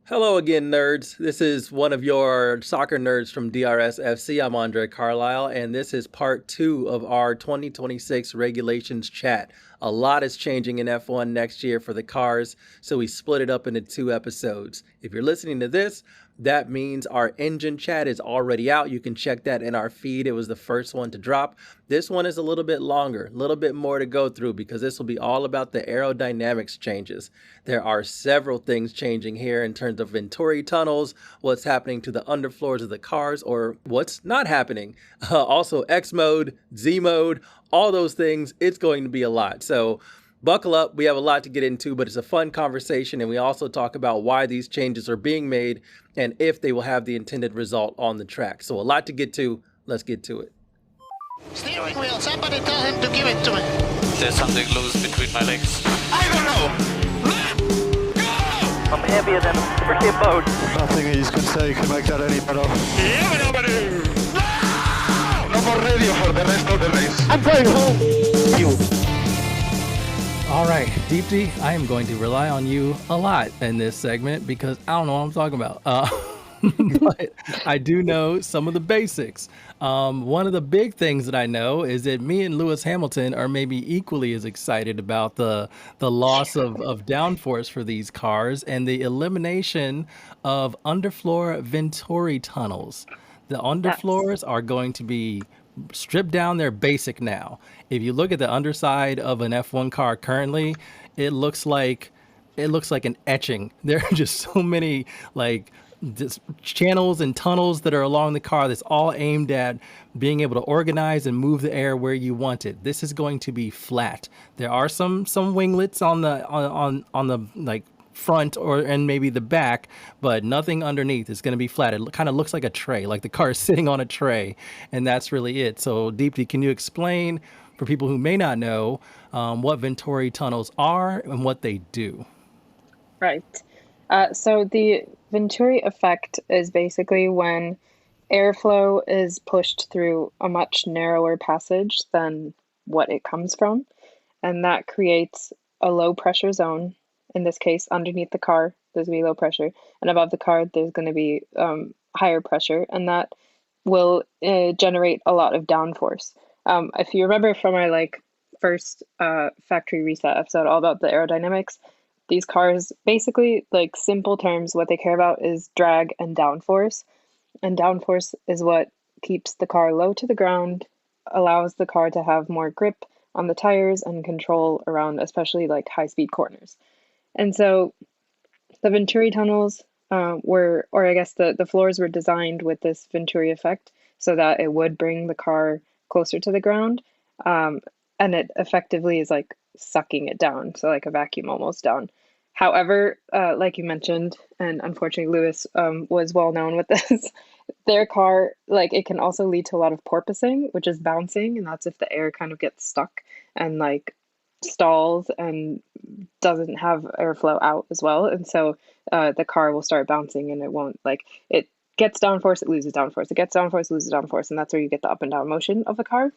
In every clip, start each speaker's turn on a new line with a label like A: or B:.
A: Hello again, nerds. This is one of your soccer nerds from DRS FC. I'm Andre Carlisle, and this is part two of our 2026 regulations chat. A lot is changing in F1 next year for the cars, so we split it up into two episodes. If you're listening to this, that means our engine chat is already out. You can check that in our feed. It was the first one to drop. This one is a little bit longer, a little bit more to go through because this will be all about the aerodynamics changes. There are several things changing here in terms of Venturi tunnels, what's happening to the underfloors of the cars, or what's not happening. Also, X mode, Z mode, all those things. It's going to be a lot. So buckle up. We have a lot to get into, but it's a fun conversation. And we also talk about why these changes are being made and if they will have the intended result on the track. So a lot to get to. Let's get to it.
B: Steering wheel, somebody tell him to give it to me.
C: There's something loose between my legs.
B: I don't know. Let go!
D: I'm heavier than a freaking boat.
E: Nothing he can say can make that any better.
B: No more radio for the rest of the race.
D: I'm going home. You.
A: All right, Deepti, I am going to rely on you a lot in this segment because I don't know what I'm talking about. But I do know some of the basics. One of the big things that I know is that me and Lewis Hamilton are maybe equally as excited about the loss of downforce for these cars and the elimination of underfloor Venturi tunnels. The underfloors are going to be stripped down. They're basic now. If you look at the underside of an F1 car currently, it looks like an etching. There are just so many just channels and tunnels that are along the car that's all aimed at being able to organize and move the air where you want it. This is going to be flat. There are some winglets on the front and maybe the back, but nothing underneath. It's going to be flat. It kind of looks like a tray, like the car is sitting on a tray, and that's really it. So Deepti, can you explain for people who may not know what Venturi tunnels are and what they do?
F: Right. So the Venturi effect is basically when airflow is pushed through a much narrower passage than what it comes from, and that creates a low pressure zone. In this case, underneath the car, there's going to be low pressure, and above the car, there's going to be higher pressure, and that will generate a lot of downforce. If you remember from our first factory reset episode all about the aerodynamics, these cars basically, simple terms, what they care about is drag and downforce. And downforce is what keeps the car low to the ground, allows the car to have more grip on the tires and control around especially high-speed corners. And so the Venturi tunnels the floors were designed with this Venturi effect so that it would bring the car closer to the ground. And it effectively is sucking it down, so like a vacuum almost down. However, like you mentioned, and unfortunately Lewis was well known with this, their car, it can also lead to a lot of porpoising, which is bouncing, and that's if the air kind of gets stuck and stalls and doesn't have airflow out as well. And so the car will start bouncing and it won't, it gets downforce, it loses downforce, it gets downforce, loses downforce, and that's where you get the up and down motion of the car.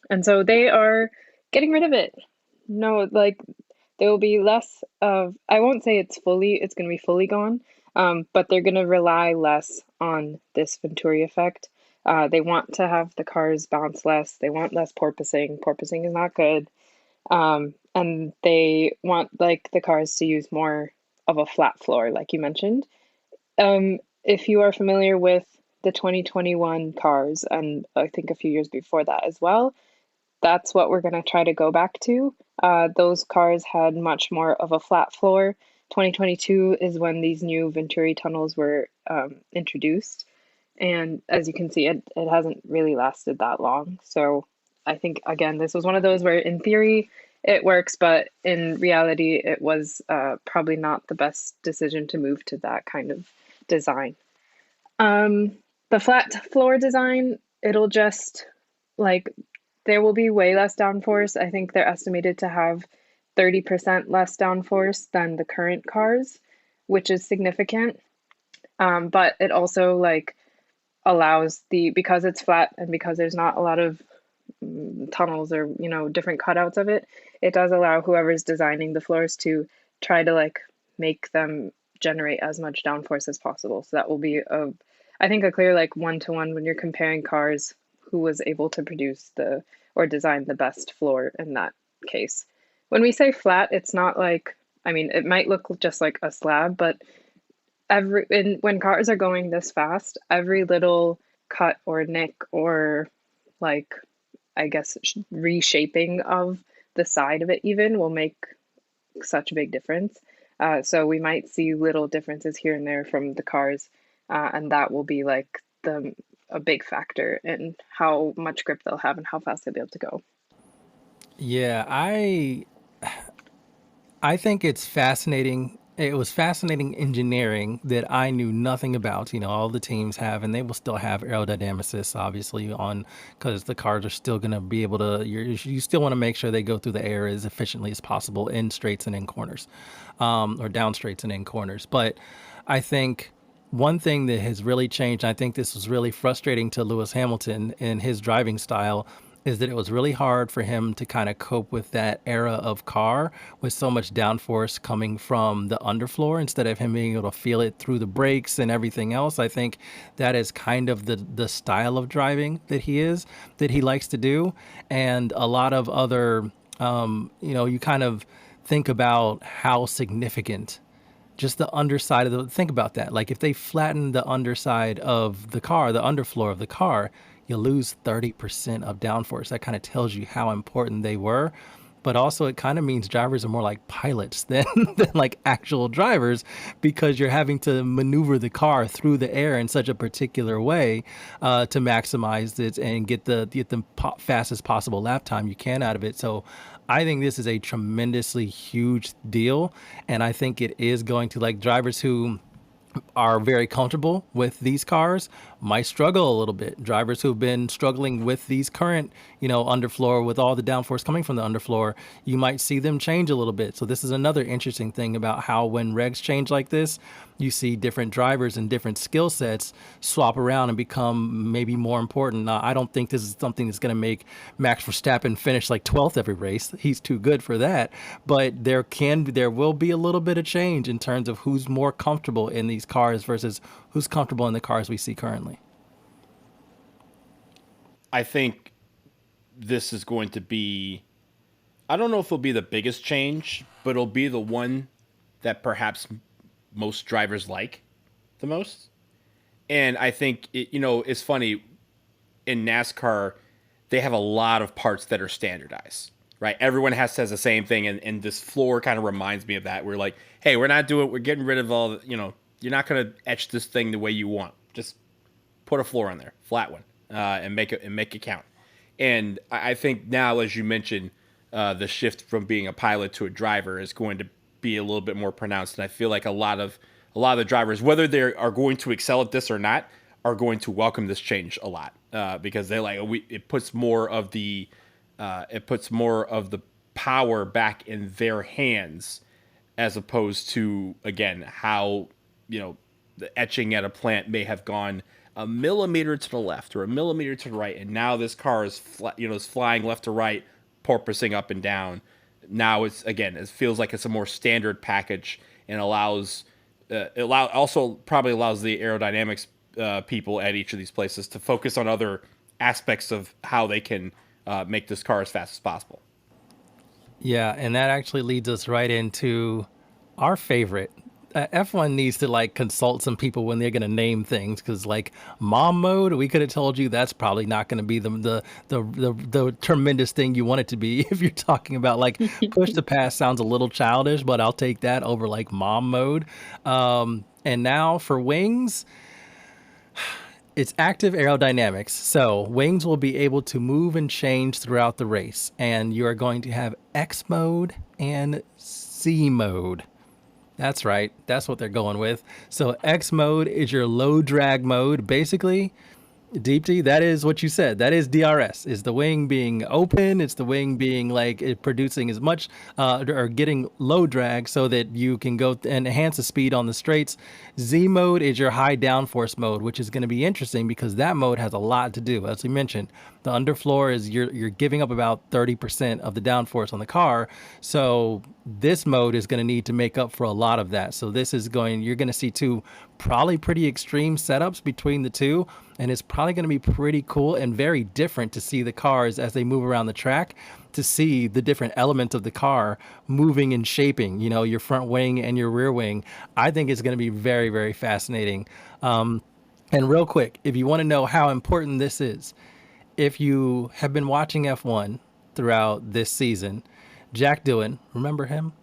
F: And so they are getting rid of it. No, there will be less of, I won't say it's going to be fully gone, but they're going to rely less on this Venturi effect. They want to have the cars bounce less. They want less porpoising. Porpoising is not good. And they want the cars to use more of a flat floor, like you mentioned. If you are familiar with the 2021 cars, and I think a few years before that as well, that's what we're going to try to go back to. Those cars had much more of a flat floor. 2022 is when these new Venturi tunnels were introduced. And as you can see, it hasn't really lasted that long. So I think, again, this was one of those where in theory it works, but in reality it was probably not the best decision to move to that kind of design. The flat floor design, it'll just there will be way less downforce. I think they're estimated to have 30% less downforce than the current cars, which is significant. But it also allows because it's flat and because there's not a lot of tunnels or different cutouts of it, it does allow whoever's designing the floors to try to make them generate as much downforce as possible. So that will be I think a clear like one-to-one when you're comparing cars, who was able to produce or design the best floor in that case. When we say flat, it's not like, I mean, it might look just like a slab, but when cars are going this fast, every little cut or nick or like, I guess, reshaping of the side of it even will make such a big difference. So we might see little differences here and there from the cars, and that will be like a big factor in how much grip they'll have and how fast they'll be able to go.
A: Yeah, I think it's fascinating. It was fascinating engineering that I knew nothing about. You know, all the teams have, and they will still have aerodynamicists, obviously, on because the cars are still going to be able to. You still want to make sure they go through the air as efficiently as possible in straights and in corners, or down straights and in corners. But I think one thing that has really changed, I think this was really frustrating to Lewis Hamilton in his driving style, is that it was really hard for him to kind of cope with that era of car with so much downforce coming from the underfloor instead of him being able to feel it through the brakes and everything else. I think that is kind of the style of driving that he likes to do. And a lot of other, you kind of think about how significant just the underside of think about that. Like if they flatten the underside of the car, the underfloor of the car, you lose 30% of downforce. That kind of tells you how important they were. But also it kind of means drivers are more like pilots than like actual drivers, because you're having to maneuver the car through the air in such a particular way to maximize it and get the fastest possible lap time you can out of it. So I think this is a tremendously huge deal. And I think it is going to, like, drivers who are very comfortable with these cars might struggle a little bit. Drivers who've been struggling with these current, underfloor, with all the downforce coming from the underfloor, you might see them change a little bit. So this is another interesting thing about how when regs change like this, you see different drivers and different skill sets swap around and become maybe more important. Now, I don't think this is something that's going to make Max Verstappen finish like 12th every race. He's too good for that. But there will be a little bit of change in terms of who's more comfortable in these cars versus who's comfortable in the cars we see currently.
G: I think this is going to be, I don't know if it'll be the biggest change, but it'll be the one that perhaps most drivers like the most. And I think, it's funny, in NASCAR, they have a lot of parts that are standardized, right? Everyone says the same thing, and this floor kind of reminds me of that. We're like, hey, we're getting rid of all, you're not going to etch this thing the way you want. Just put a floor on there, flat one, and make it count. And I think now, as you mentioned, the shift from being a pilot to a driver is going to be a little bit more pronounced. And I feel like a lot of the drivers, whether they are going to excel at this or not, are going to welcome this change a lot, because they're like, it puts more of the power back in their hands, as opposed to, again, how the etching at a plant may have gone a millimeter to the left or a millimeter to the right, and now this car is is flying left to right, porpoising up and down. Now it feels like it's a more standard package, and also probably allows the aerodynamics people at each of these places to focus on other aspects of how they can make this car as fast as possible. Yeah,
A: and that actually leads us right into our favorite. F1 needs to like consult some people when they're going to name things, because like mom mode, we could have told you that's probably not going to be the tremendous thing you want it to be. If you're talking about like push to pass, sounds a little childish, but I'll take that over like mom mode. And now for wings, it's active aerodynamics. So wings will be able to move and change throughout the race, and you are going to have X mode and C mode. That's right. That's what they're going with. So X mode is your low drag mode. Basically, Deepti, that is what you said. That is DRS. Is the wing being open? It's the wing being like it producing as much or getting low drag so that you can go and enhance the speed on the straights. Z mode is your high downforce mode, which is going to be interesting because that mode has a lot to do. As we mentioned, the underfloor is you're giving up about 30% of the downforce on the car. So this mode is going to need to make up for a lot of that. So you're going to see two probably pretty extreme setups between the two. And it's probably going to be pretty cool and very different to see the cars as they move around the track, to see the different elements of the car moving and shaping, your front wing and your rear wing. I think it's going to be very, very fascinating. And real quick, if you want to know how important this is, if you have been watching F1 throughout this season, Jack Doohan, remember him?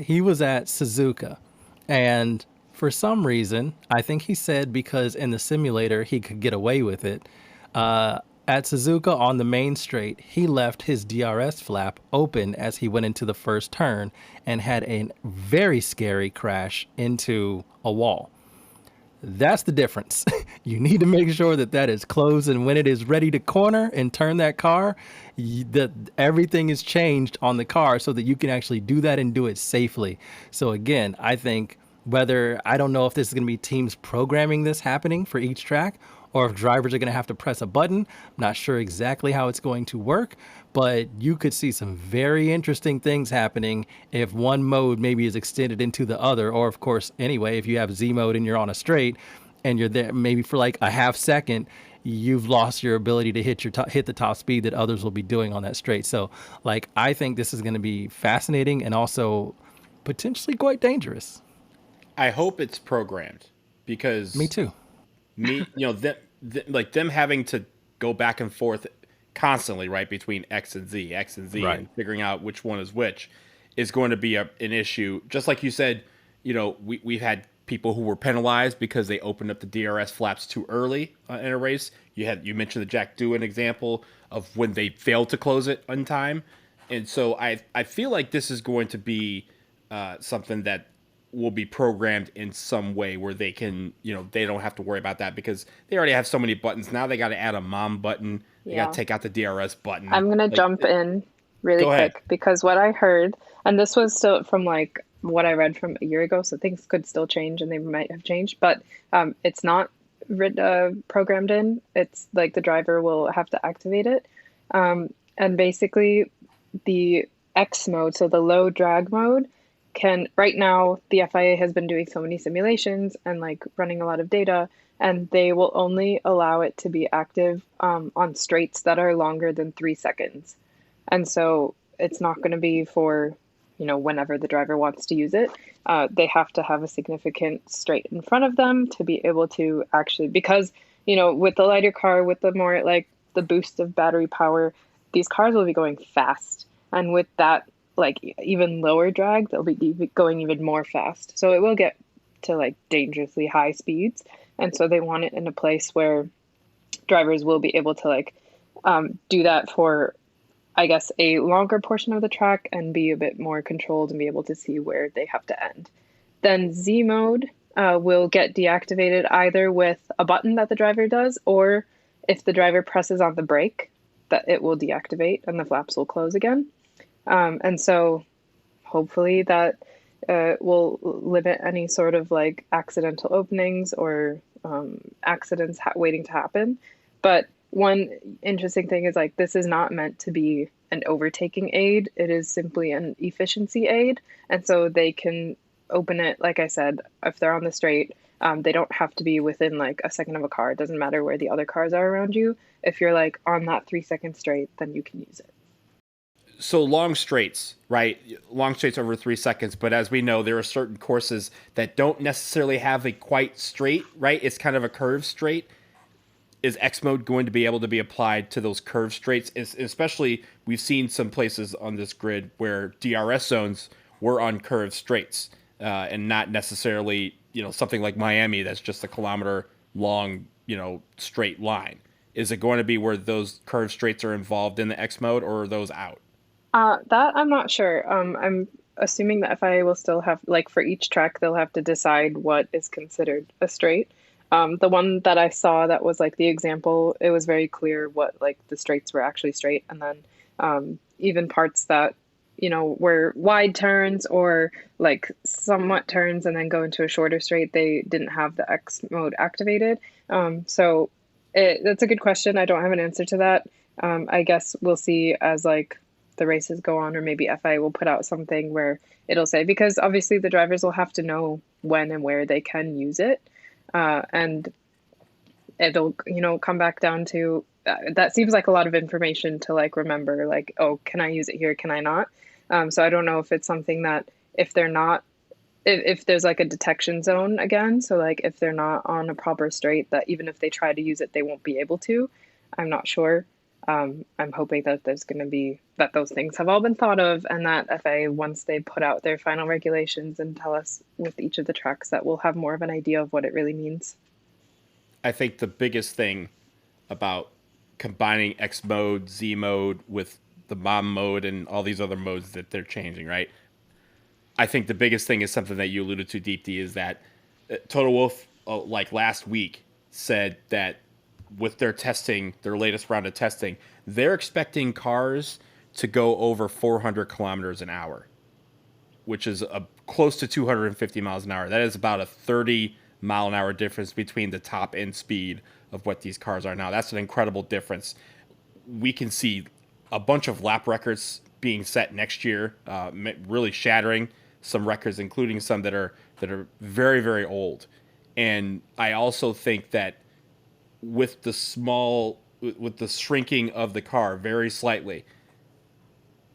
A: He was at Suzuka, and for some reason, I think he said because in the simulator he could get away with it, at Suzuka on the main straight, he left his DRS flap open as he went into the first turn and had a very scary crash into a wall. That's the difference. You need to make sure that is closed, and when it is ready to corner and turn that car, that everything is changed on the car so that you can actually do that and do it safely. So again, I think I don't know if this is going to be teams programming this happening for each track, or if drivers are going to have to press a button. I'm not sure exactly how it's going to work, but you could see some very interesting things happening if one mode maybe is extended into the other, or of course, anyway, if you have Z mode and you're on a straight and you're there maybe for like a half second, you've lost your ability to hit the top speed that others will be doing on that straight. So I think this is going to be fascinating and also potentially quite dangerous.
G: I hope it's programmed because
A: me too.
G: Them having to go back and forth constantly, right, between X and Z, right, and figuring out which one is which is going to be an issue. Just like you said, we've had people who were penalized because they opened up the DRS flaps too early in a race. You mentioned the Jack Doohan example of when they failed to close it on time, and so I feel like this is going to be something that will be programmed in some way where they can, they don't have to worry about that because they already have so many buttons. Now they got to add a mom button. They got to take out the DRS button.
F: I'm going to jump in really quick because what I heard, and this was still from what I read from a year ago, so things could still change and they might have changed, but it's not programmed in. It's like the driver will have to activate it. And basically the X mode, so the low drag mode, right now the FIA has been doing so many simulations and running a lot of data, and they will only allow it to be active on straights that are longer than 3 seconds. And so it's not going to be for, whenever the driver wants to use it. They have to have a significant straight in front of them to be able to actually, because, with the lighter car, with the more the boost of battery power, these cars will be going fast. And with that, even lower drag, they'll be going even more fast. So it will get to dangerously high speeds. And so they want it in a place where drivers will be able to do that for, I guess, a longer portion of the track and be a bit more controlled and be able to see where they have to end. Then Z mode will get deactivated either with a button that the driver does, or if the driver presses on the brake, that it will deactivate and the flaps will close again. And so hopefully that will limit any sort of accidental openings or accidents waiting to happen. But one interesting thing is this is not meant to be an overtaking aid. It is simply an efficiency aid. And so they can open it, like I said, if they're on the straight, they don't have to be within a second of a car. It doesn't matter where the other cars are around you. If you're on that 3 second straight, then you can use it.
G: So long straights, right? Long straights over 3 seconds. But as we know, there are certain courses that don't necessarily have a quite straight, right? It's kind of a curved straight. Is X mode going to be able to be applied to those curved straights? Especially, we've seen some places on this grid where DRS zones were on curved straights and not necessarily, something like Miami that's just a kilometer long, straight line. Is it going to be where those curved straights are involved in the X mode, or are those out?
F: That I'm not sure. I'm assuming that FIA will still have, for each track, they'll have to decide what is considered a straight. The one that I saw that was like the example, it was very clear what like the straights were actually straight, and then even parts that were wide turns or like somewhat turns and then go into a shorter straight, they didn't have the X mode activated. So that's a good question. I don't have an answer to that. I guess we'll see as like the races go on, or maybe FIA will put out something where it'll say, because obviously the drivers will have to know when and where they can use it. And it'll, come back down to that seems like a lot of information to like remember, like, oh, can I use it here? Can I not? So I don't know if it's something that if they're not, if there's like a detection zone again, so like if they're not on a proper straight, that even if they try to use it, they won't be able to. I'm not sure. I'm hoping that there's going to be, that those things have all been thought of, and that FA, once they put out their final regulations and tell us with each of the tracks, that we'll have more of an idea of what it really means.
G: I think the biggest thing about combining X mode, Z mode with the mom mode and all these other modes that they're changing, right? I think the biggest thing is something that you alluded to, Deepti, is that Total Wolf, like last week, said that with their testing, their latest round of testing, they're expecting cars to go over 400 kilometers an hour, which is close to 250 miles an hour. That is about a 30 mile an hour difference between the top end speed of what these cars are now. That's an incredible difference. We can see a bunch of lap records being set next year, really shattering some records, including some that are very, very old. And I also think that with the shrinking of the car very slightly,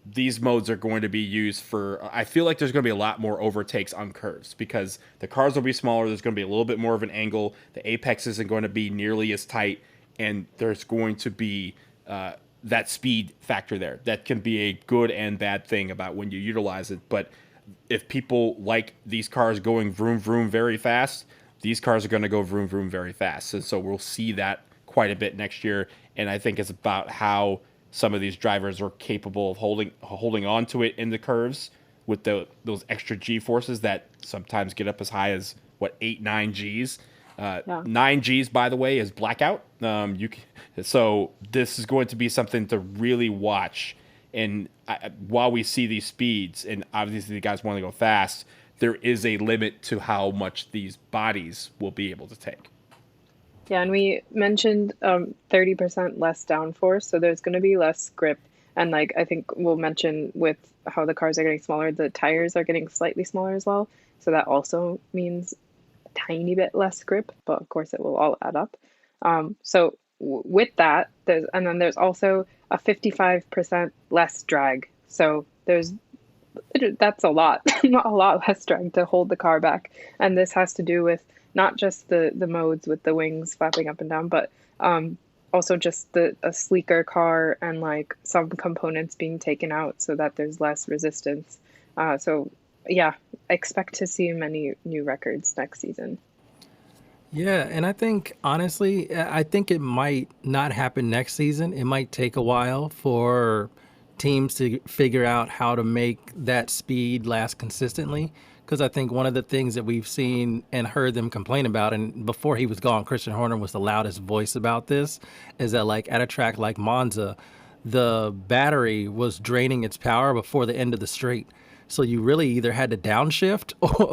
G: these modes are going to be used for, I feel like there's going to be a lot more overtakes on curves because the cars will be smaller. There's going to be a little bit more of an angle. The apex isn't going to be nearly as tight, and there's going to be that speed factor there. That can be a good and bad thing about when you utilize it. But if people like these cars going vroom, vroom very fast, these cars are going to go vroom, vroom very fast. And so we'll see that quite a bit next year. And I think it's about how some of these drivers are capable of holding on to it in the curves with those extra G forces that sometimes get up as high as 8-9 Gs. 9 Gs, by the way, is blackout. So this is going to be something to really watch. And while we see these speeds, and obviously the guys want to go fast, there is a limit to how much these bodies will be able to take.
F: Yeah, and we mentioned 30% less downforce, so there's going to be less grip. And like I think we'll mention with how the cars are getting smaller, the tires are getting slightly smaller as well. So that also means a tiny bit less grip, but of course it will all add up. So with that, there's also a 55% less drag. So that's a lot, not a lot less drag to hold the car back. And this has to do with not just the modes with the wings flapping up and down, but also just a sleeker car and like some components being taken out so that there's less resistance. So yeah, expect to see many new records next season.
A: Yeah, and I think honestly, I think it might not happen next season. It might take a while for teams to figure out how to make that speed last consistently. Because I think one of the things that we've seen and heard them complain about, and before he was gone, Christian Horner was the loudest voice about this, is that like at a track like Monza, the battery was draining its power before the end of the straight. So you really either had to downshift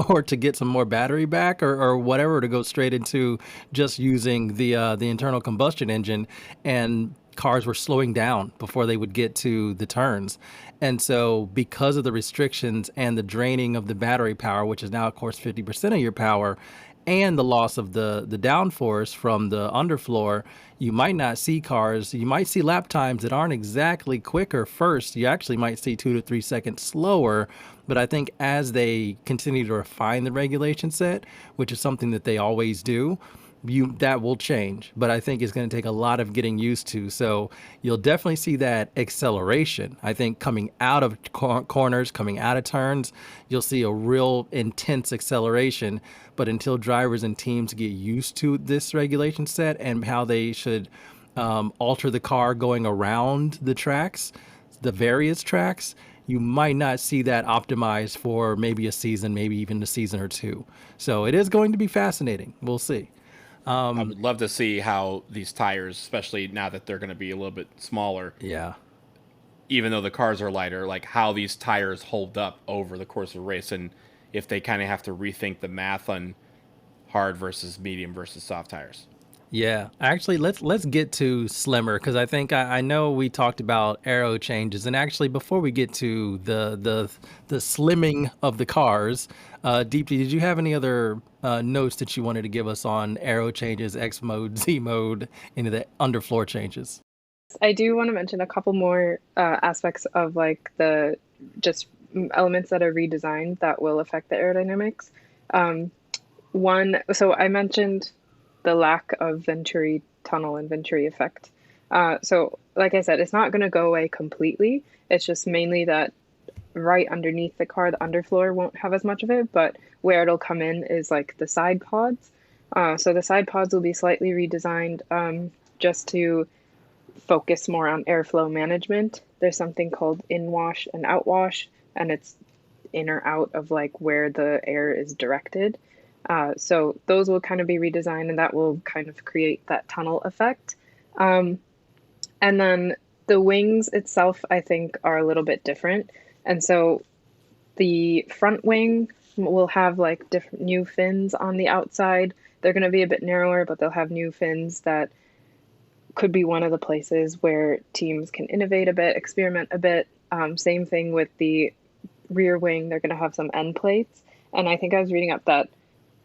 A: or to get some more battery back or whatever to go straight into just using the internal combustion engine. And cars were slowing down before they would get to the turns. And so because of the restrictions and the draining of the battery power, which is now, of course, 50% of your power, and the loss of the downforce from the underfloor, you might not see cars. You might see lap times that aren't exactly quicker first. You actually might see 2 to 3 seconds slower. But I think as they continue to refine the regulation set, which is something that they always do, that will change, but I think it's going to take a lot of getting used to. So you'll definitely see that acceleration. I think coming out of corners, coming out of turns, you'll see a real intense acceleration. But until drivers and teams get used to this regulation set and how they should alter the car going around the tracks, the various tracks, you might not see that optimized for maybe a season, maybe even a season or two. So it is going to be fascinating. We'll see.
G: I would love to see how these tires, especially now that they're going to be a little bit smaller,
A: Yeah.
G: even though the cars are lighter, like how these tires hold up over the course of the race, and if they kind of have to rethink the math on hard versus medium versus soft tires.
A: Yeah, actually, let's get to slimmer because I think I know we talked about aero changes, and actually, before we get to the slimming of the cars, Deepti, did you have any other notes that you wanted to give us on aero changes, X mode, Z mode, any of the underfloor changes?
F: I do want to mention a couple more aspects of like the just elements that are redesigned that will affect the aerodynamics. One, so I mentioned the lack of Venturi tunnel and Venturi effect. So, like I said, it's not going to go away completely. It's just mainly that right underneath the car, the underfloor won't have as much of it, but where it'll come in is like the side pods. So the side pods will be slightly redesigned just to focus more on airflow management. There's something called in-wash and out-wash, and it's in or out of like where the air is directed. So those will kind of be redesigned, and that will kind of create that tunnel effect. And then the wings itself, I think, are a little bit different. And so the front wing will have like different new fins on the outside. They're going to be a bit narrower, but they'll have new fins that could be one of the places where teams can innovate a bit, experiment a bit. Same thing with the rear wing. They're going to have some end plates. And I think I was reading up that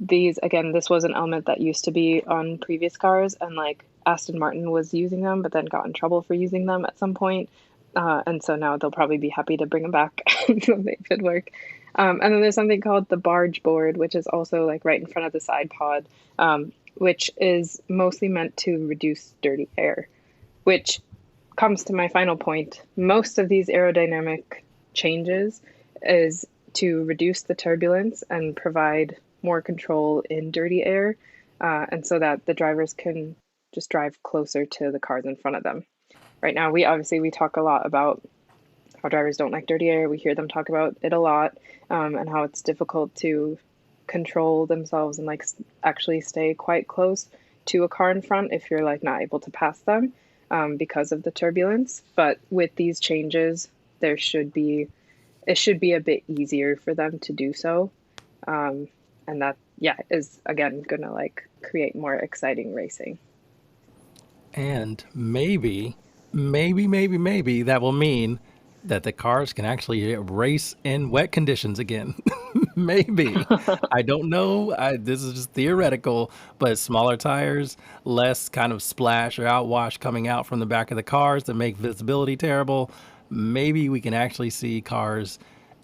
F: this was an element that used to be on previous cars, and like Aston Martin was using them, but then got in trouble for using them at some point. And so now they'll probably be happy to bring them back so they could work. And then there's something called the barge board, which is also like right in front of the side pod, which is mostly meant to reduce dirty air, which comes to my final point. Most of these aerodynamic changes is to reduce the turbulence and provide more control in dirty air, and so that the drivers can just drive closer to the cars in front of them. Right now, we talk a lot about how drivers don't like dirty air. We hear them talk about it a lot, and how it's difficult to control themselves and like actually stay quite close to a car in front if you're like not able to pass them because of the turbulence. But with these changes, it should be a bit easier for them to do so. And that, is again going to like create more exciting racing.
A: And maybe that will mean that the cars can actually race in wet conditions again. Maybe. I don't know. This is just theoretical, but smaller tires, less kind of splash or outwash coming out from the back of the cars that make visibility terrible. Maybe we can actually see cars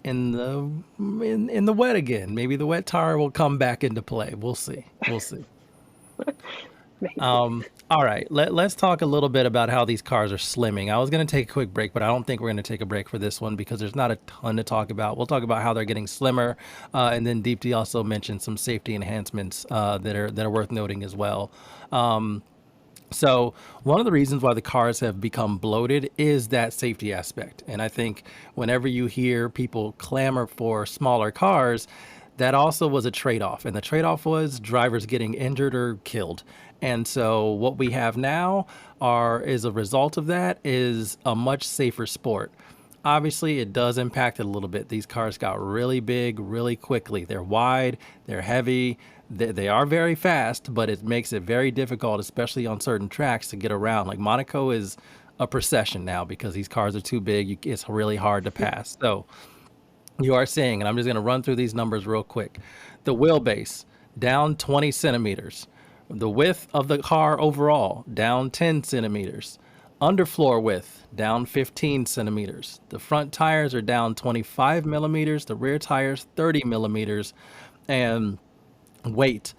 A: in the wet again. Maybe the wet tire will come back into play. We'll see. All right, let's talk a little bit about how these cars are slimming. I was going to take a quick break, but I don't think we're going to take a break for this one because there's not a ton to talk about. We'll talk about how they're getting slimmer, and then Deepti also mentioned some safety enhancements that are worth noting as well. So one of the reasons why the cars have become bloated is that safety aspect. And I think whenever you hear people clamor for smaller cars, that also was a trade-off. And the trade-off was drivers getting injured or killed. And so what we have now is a result of that is a much safer sport. Obviously, it does impact it a little bit. These cars got really big really quickly. They're wide, they're heavy, they are very fast, but it makes it very difficult, especially on certain tracks, to get around. Like Monaco is a procession now because these cars are too big. It's really hard to pass. So you are seeing, and I'm just going to run through these numbers real quick. The wheelbase, down 20 centimeters. The width of the car overall, down 10 centimeters. Underfloor width, down 15 centimeters. The front tires are down 25 millimeters. The rear tires, 30 millimeters. And weight,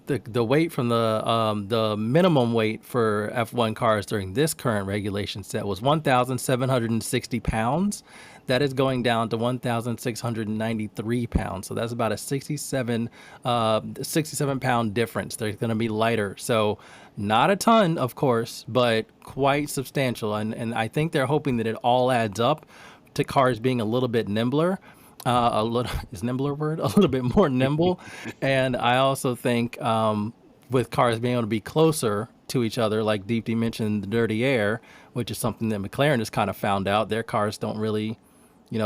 A: the weight from the minimum weight for F1 cars during this current regulation set was 1,760 pounds. That is going down to 1,693 pounds. So that's about a 67 pound difference. They're going to be lighter. So not a ton, of course, but quite substantial. And I think they're hoping that it all adds up to cars being a little bit nimbler. Is nimbler a word? A little bit more nimble. And I also think with cars being able to be closer to each other, like Deepti mentioned, the dirty air, which is something that McLaren has kind of found out. Their cars don't really,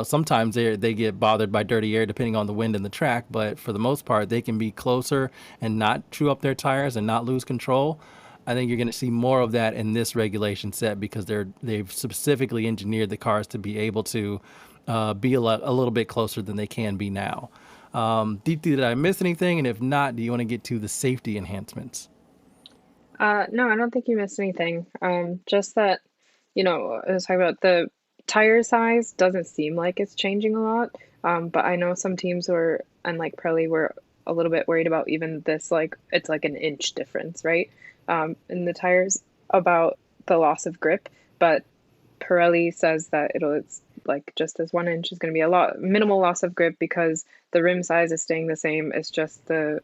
A: sometimes they get bothered by dirty air depending on the wind and the track, but for the most part, they can be closer and not chew up their tires and not lose control. I think you're going to see more of that in this regulation set because they've specifically engineered the cars to be able to be a little bit closer than they can be now. Deepti, did I miss anything? And if not, do you want to get to the safety enhancements?
F: No, I don't think you missed anything. Just that, I was talking about the tire size doesn't seem like it's changing a lot. But I know some teams were, and like Pirelli were a little bit worried about even this, like it's like an inch difference, right? In the tires about the loss of grip, but Pirelli says that it's like just this 1 inch is going to be a lot minimal loss of grip because the rim size is staying the same. It's just the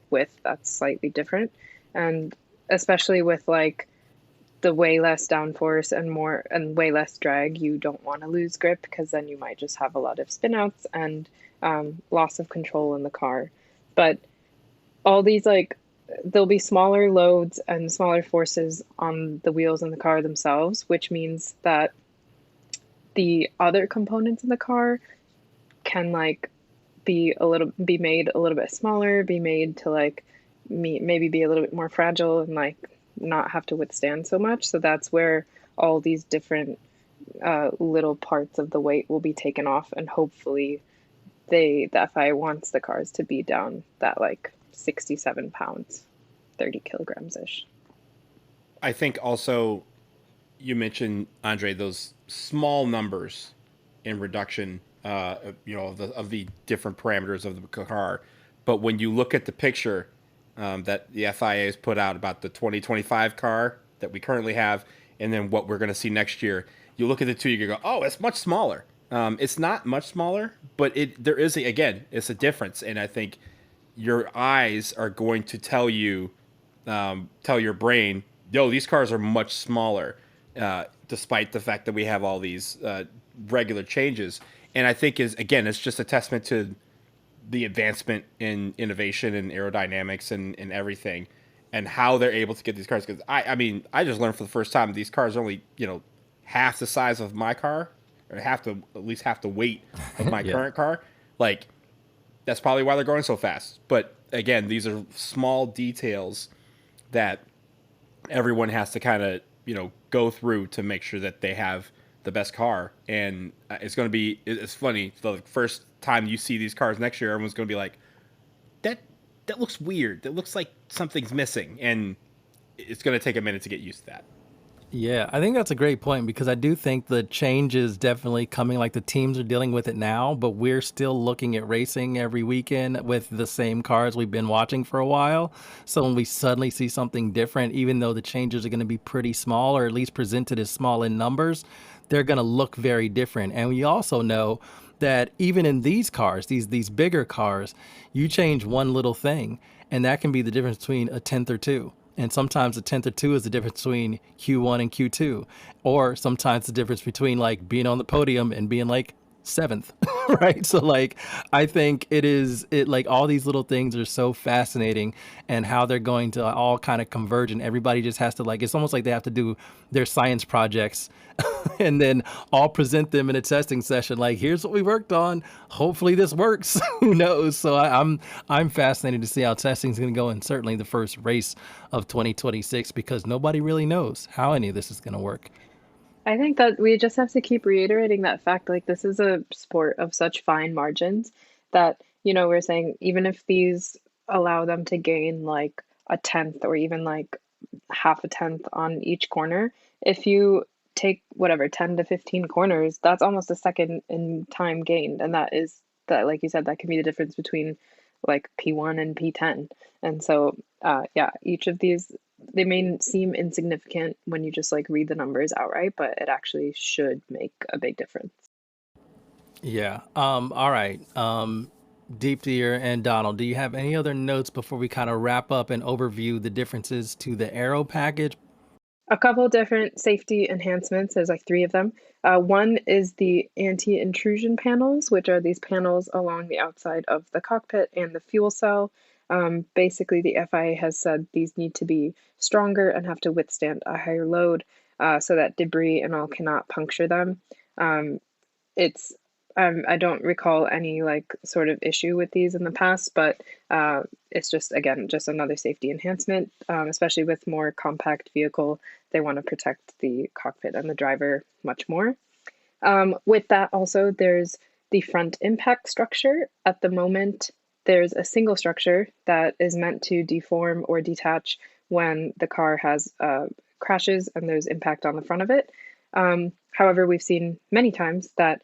F: width that's slightly different, and especially with like the way less downforce and way less drag, you don't want to lose grip because then you might just have a lot of spinouts and loss of control in the car. But all these like there'll be smaller loads and smaller forces on the wheels in the car themselves, which means that the other components in the car can like be made a little bit smaller, be made to like maybe be a little bit more fragile and like not have to withstand so much. So that's where all these different little parts of the weight will be taken off, and hopefully the FIA wants the cars to be down that like 67 pounds, 30 kilograms ish.
G: I think also you mentioned, Andre, those small numbers in reduction, of the different parameters of the car. But when you look at the picture that the FIA has put out about the 2025 car that we currently have, and then what we're going to see next year, you look at the two, you go, oh, it's much smaller. It's not much smaller, but it's a difference. And I think your eyes are going to tell your brain, yo, these cars are much smaller, despite the fact that we have all these regular changes. And I think it's just a testament to the advancement in innovation and aerodynamics and everything, and how they're able to get these cars. Because I just learned for the first time these cars are only half the size of my car, or at least half the weight of my current car. Like, that's probably why they're going so fast. But again, these are small details that everyone has to kind of go through to make sure that they have the best car. And it's funny, the first time you see these cars next year, everyone's going to be like, that looks weird, that looks like something's missing, and it's going to take a minute to get used to that.
A: Yeah, I think that's a great point because I do think the change is definitely coming. Like the teams are dealing with it now, but we're still looking at racing every weekend with the same cars we've been watching for a while. So when we suddenly see something different, even though the changes are going to be pretty small, or at least presented as small in numbers, they're going to look very different. And we also know that even in these cars, these bigger cars, you change one little thing, and that can be the difference between a tenth or two. And sometimes a tenth or two is the difference between Q1 and Q2. Or sometimes the difference between like being on the podium and being like seventh, right? So like, I think like all these little things are so fascinating, and how they're going to all kind of converge, and everybody just has to like, it's almost like they have to do their science projects and then all present them in a testing session. Like, here's what we worked on. Hopefully this works. Who knows? So I'm fascinated to see how testing is going to go, and certainly the first race of 2026, because nobody really knows how any of this is going to work.
F: I think that we just have to keep reiterating that fact. Like, this is a sport of such fine margins that, we're saying even if these allow them to gain like a tenth or even like half a tenth on each corner, if you take whatever 10 to 15 corners, that's almost a second in time gained. And that, like you said, that can be the difference between like P1 and P10. And so, each of these, they may seem insignificant when you just like read the numbers outright, but it actually should make a big difference.
A: Yeah. All right. Deepti and Donald, do you have any other notes before we kind of wrap up and overview the differences to the Aero package?
F: A couple different safety enhancements. There's like 3 of them. One is the anti-intrusion panels, which are these panels along the outside of the cockpit and the fuel cell. Basically, the FIA has said these need to be stronger and have to withstand a higher load so that debris and all cannot puncture them. It's I don't recall any like sort of issue with these in the past, but it's just again just another safety enhancement, especially with more compact vehicle. They want to protect the cockpit and the driver much more. With that, also there's the front impact structure. At the moment, there's a single structure that is meant to deform or detach when the car has crashes and there's impact on the front of it. However, we've seen many times that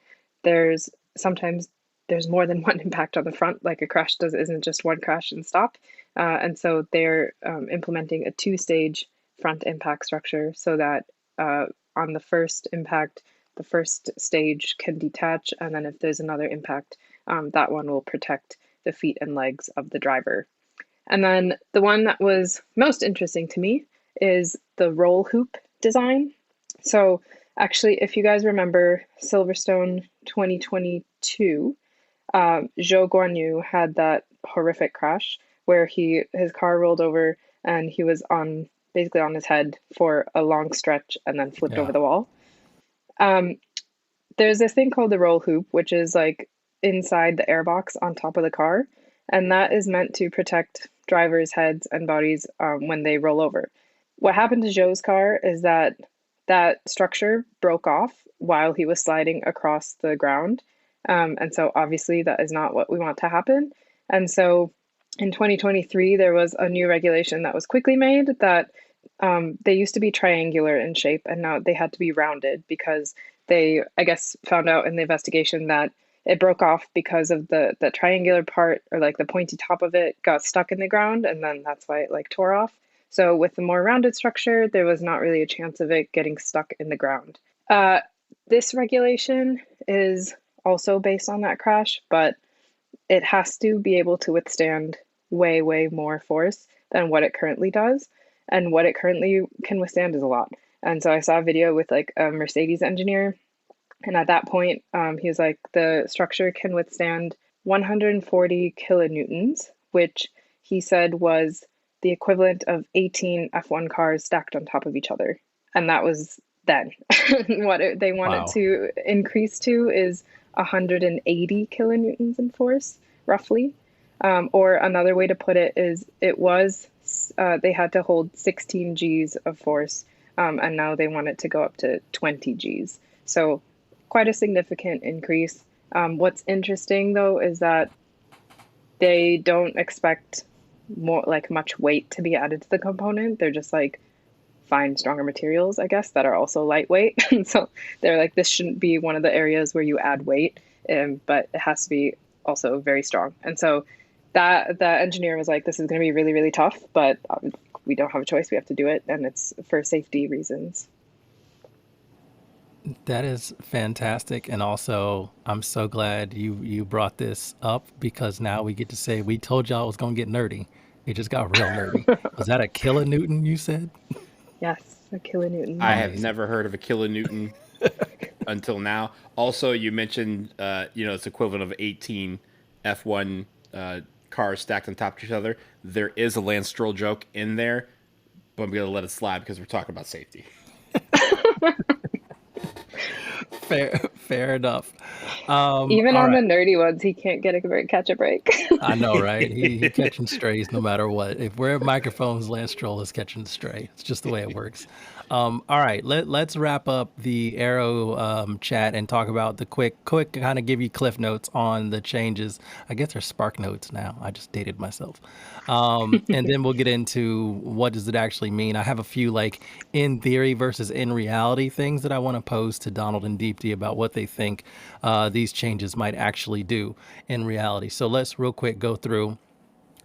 F: sometimes there's more than one impact on the front, like a crash isn't just one crash and stop. And so they're implementing a two-stage front impact structure so that on the first impact, the first stage can detach, and then if there's another impact, that one will protect the feet and legs of the driver. And then the one that was most interesting to me is the roll hoop design. So actually, if you guys remember Silverstone 2022, Zhou Guanyu had that horrific crash where his car rolled over and he was basically on his head for a long stretch and then flipped over the wall. There's this thing called the roll hoop, which is like inside the airbox on top of the car, and that is meant to protect drivers' heads and bodies when they roll over. What happened to Zhou's car is that structure broke off while he was sliding across the ground. And so obviously that is not what we want to happen. And so in 2023, there was a new regulation that was quickly made that they used to be triangular in shape and now they had to be rounded because they, I guess, found out in the investigation that it broke off because of the triangular part, or like the pointy top of it got stuck in the ground, and then that's why it like tore off. So with the more rounded structure, there was not really a chance of it getting stuck in the ground. This regulation is also based on that crash, but it has to be able to withstand way, way more force than what it currently does. And what it currently can withstand is a lot. And so I saw a video with like a Mercedes engineer, and at that point, he was like, the structure can withstand 140 kilonewtons, which he said was the equivalent of 18 F1 cars stacked on top of each other. And that was then. What they wanted to increase to is 180 kilonewtons in force, roughly. Or another way to put it is they had to hold 16 Gs of force, and now they want it to go up to 20 Gs. So quite a significant increase. What's interesting though is that they don't expect much weight to be added to the component. They're just like find stronger materials, I guess, that are also lightweight. And so they're like, this shouldn't be one of the areas where you add weight, but it has to be also very strong. And so that the engineer was like, this is going to be really, really tough, but we don't have a choice. We have to do it, and it's for safety reasons.
A: That is fantastic. And also, I'm so glad you brought this up, because now we get to say, we told y'all it was going to get nerdy. It just got real nerdy. Was that a kilonewton you said?
F: Yes, a kilonewton.
G: I have never heard of a kilonewton until now. Also, you mentioned, it's equivalent of 18 F1 cars stacked on top of each other. There is a Lance Stroll joke in there, but I'm going to let it slide because we're talking about safety.
A: Fair enough.
F: Even on the nerdy ones, he can't catch a break.
A: I know, right? He catching strays no matter what. If we're at microphones, Lance Stroll is catching the stray. It's just the way it works. All right, let's wrap up the Aero chat and talk about the quick kind of give you cliff notes on the changes. I guess they're spark notes now. I just dated myself. And then we'll get into what does it actually mean. I have a few like in theory versus in reality things that I want to pose to Donald and Deepti about what they think these changes might actually do in reality. So let's real quick go through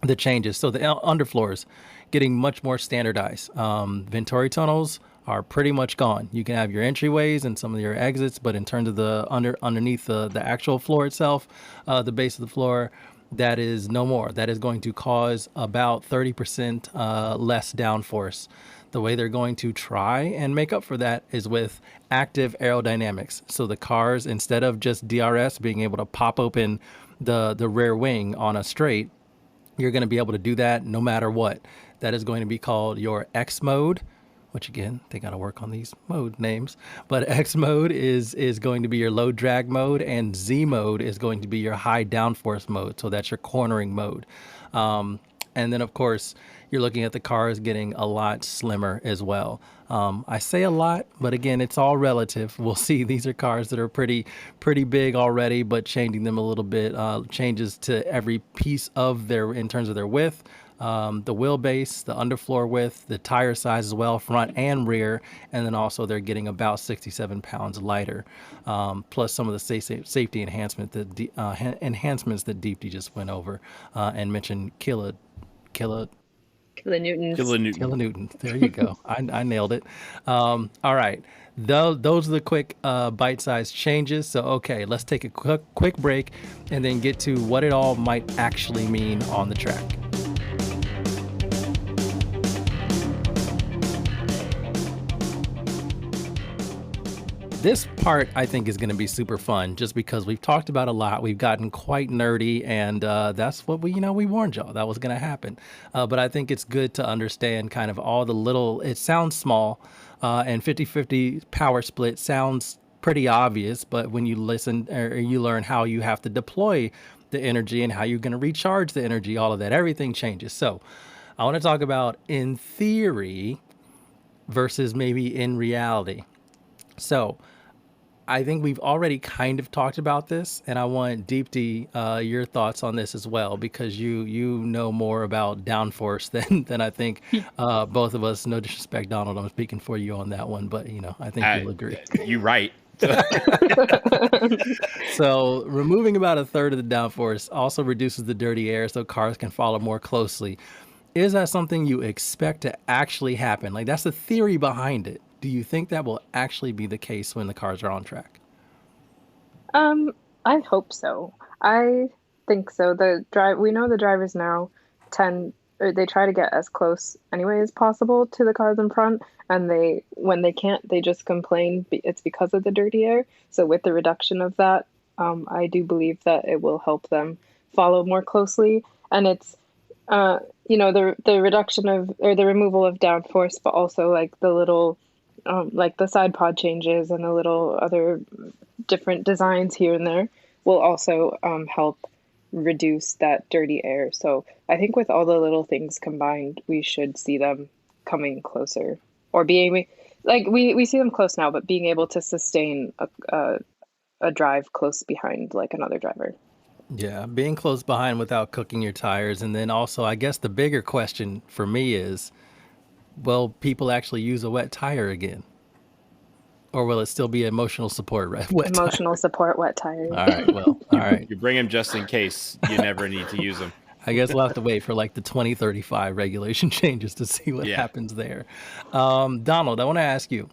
A: the changes. So the underfloors getting much more standardized. Venturi tunnels are pretty much gone. You can have your entryways and some of your exits, but in terms of the underneath the actual floor itself, the base of the floor, that is no more. That is going to cause about 30% less downforce. The way they're going to try and make up for that is with active aerodynamics. So the cars, instead of just DRS being able to pop open the rear wing on a straight, You're going to be able to do that no matter what. That is going to be called your X mode, which again, they got to work on these mode names. But X mode is going to be your low drag mode, and Z mode is going to be your high downforce mode. So that's your cornering mode. And then, of course, you're looking at the cars getting a lot slimmer as well. I say a lot, but again, it's all relative. We'll see. These are cars that are pretty big already, but changing them a little bit, changes to every piece of in terms of their width, the wheelbase, the underfloor width, the tire size as well, front and rear. And then also they're getting about 67 pounds lighter, plus some of the safety enhancements that Deepti just went over and mentioned kilonewtons. Kilonewtons. There you go. I nailed it. All right. Those are the quick bite-sized changes. So, okay, let's take a quick break and then get to what it all might actually mean on the track. This part, I think, is going to be super fun just because we've talked about a lot. We've gotten quite nerdy, and that's what we warned y'all that was going to happen. But I think it's good to understand kind of all the little, it sounds small, and 50-50 power split sounds pretty obvious, but when you listen or you learn how you have to deploy the energy and how you're going to recharge the energy, all of that, everything changes. So I want to talk about in theory versus maybe in reality. So I think we've already kind of talked about this, and I want Deepti, your thoughts on this as well, because you know more about downforce than I think both of us. No disrespect, Donald, I'm speaking for you on that one, but I think you'll agree.
G: You're right.
A: So removing about a third of the downforce also reduces the dirty air so cars can follow more closely. Is that something you expect to actually happen? Like, that's the theory behind it. Do you think that will actually be the case when the cars are on track?
F: I hope so. I think so. We know the drivers now they try to get as close anyway as possible to the cars in front, and when they can't, they just complain it's because of the dirty air. So with the reduction of that, I do believe that it will help them follow more closely, and it's the reduction of, or the removal of downforce, but also like the little like the side pod changes and the little other different designs here and there will also help reduce that dirty air. So I think with all the little things combined, we should see them coming closer, or being like we see them close now, but being able to sustain a drive close behind like another driver.
A: Yeah, being close behind without cooking your tires. And then also, I guess the bigger question for me is, will people actually use a wet tire again? Or will it still be emotional support, right?
F: Emotional support, wet tires.
A: All right, well, all right.
G: You bring them just in case you never need to use them.
A: I guess we'll have to wait for like the 2035 regulation changes to see what happens there. Donald, I want to ask you,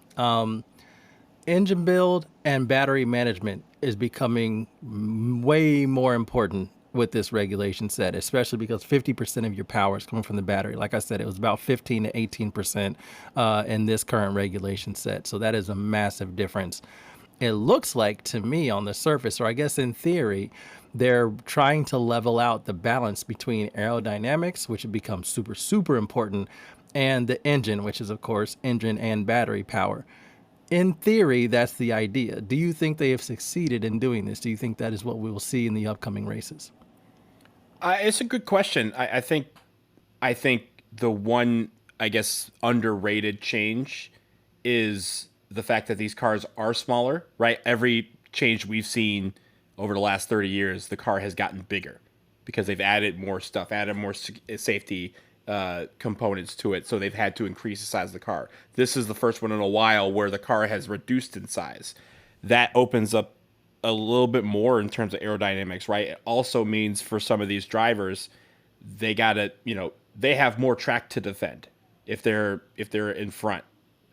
A: engine build and battery management is becoming way more important with this regulation set, especially because 50% of your power is coming from the battery. Like I said, it was about 15 to 18% in this current regulation set. So that is a massive difference. It looks like to me on the surface, or I guess in theory, they're trying to level out the balance between aerodynamics, which have become super, super important, and the engine, which is, of course, engine and battery power. In theory, that's the idea. Do you think they have succeeded in doing this? Do you think that is what we will see in the upcoming races?
G: It's a good question. I think the one, I guess, underrated change is the fact that these cars are smaller, right? Every change we've seen over the last 30 years, the car has gotten bigger because they've added more stuff, added more safety components to it. So they've had to increase the size of the car. This is the first one in a while where the car has reduced in size. That opens up a little bit more in terms of aerodynamics, right? It also means for some of these drivers, they gotta, they have more track to defend if they're in front.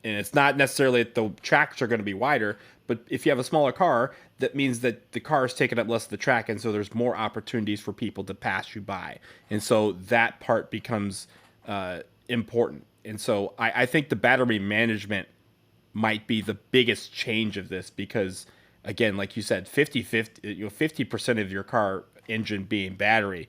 G: And it's not necessarily that the tracks are going to be wider, but if you have a smaller car, that means that the car is taking up less of the track, and so there's more opportunities for people to pass you by. And so that part becomes important. And so I think the battery management might be the biggest change of this because, again, like you said, 50% of your car engine being battery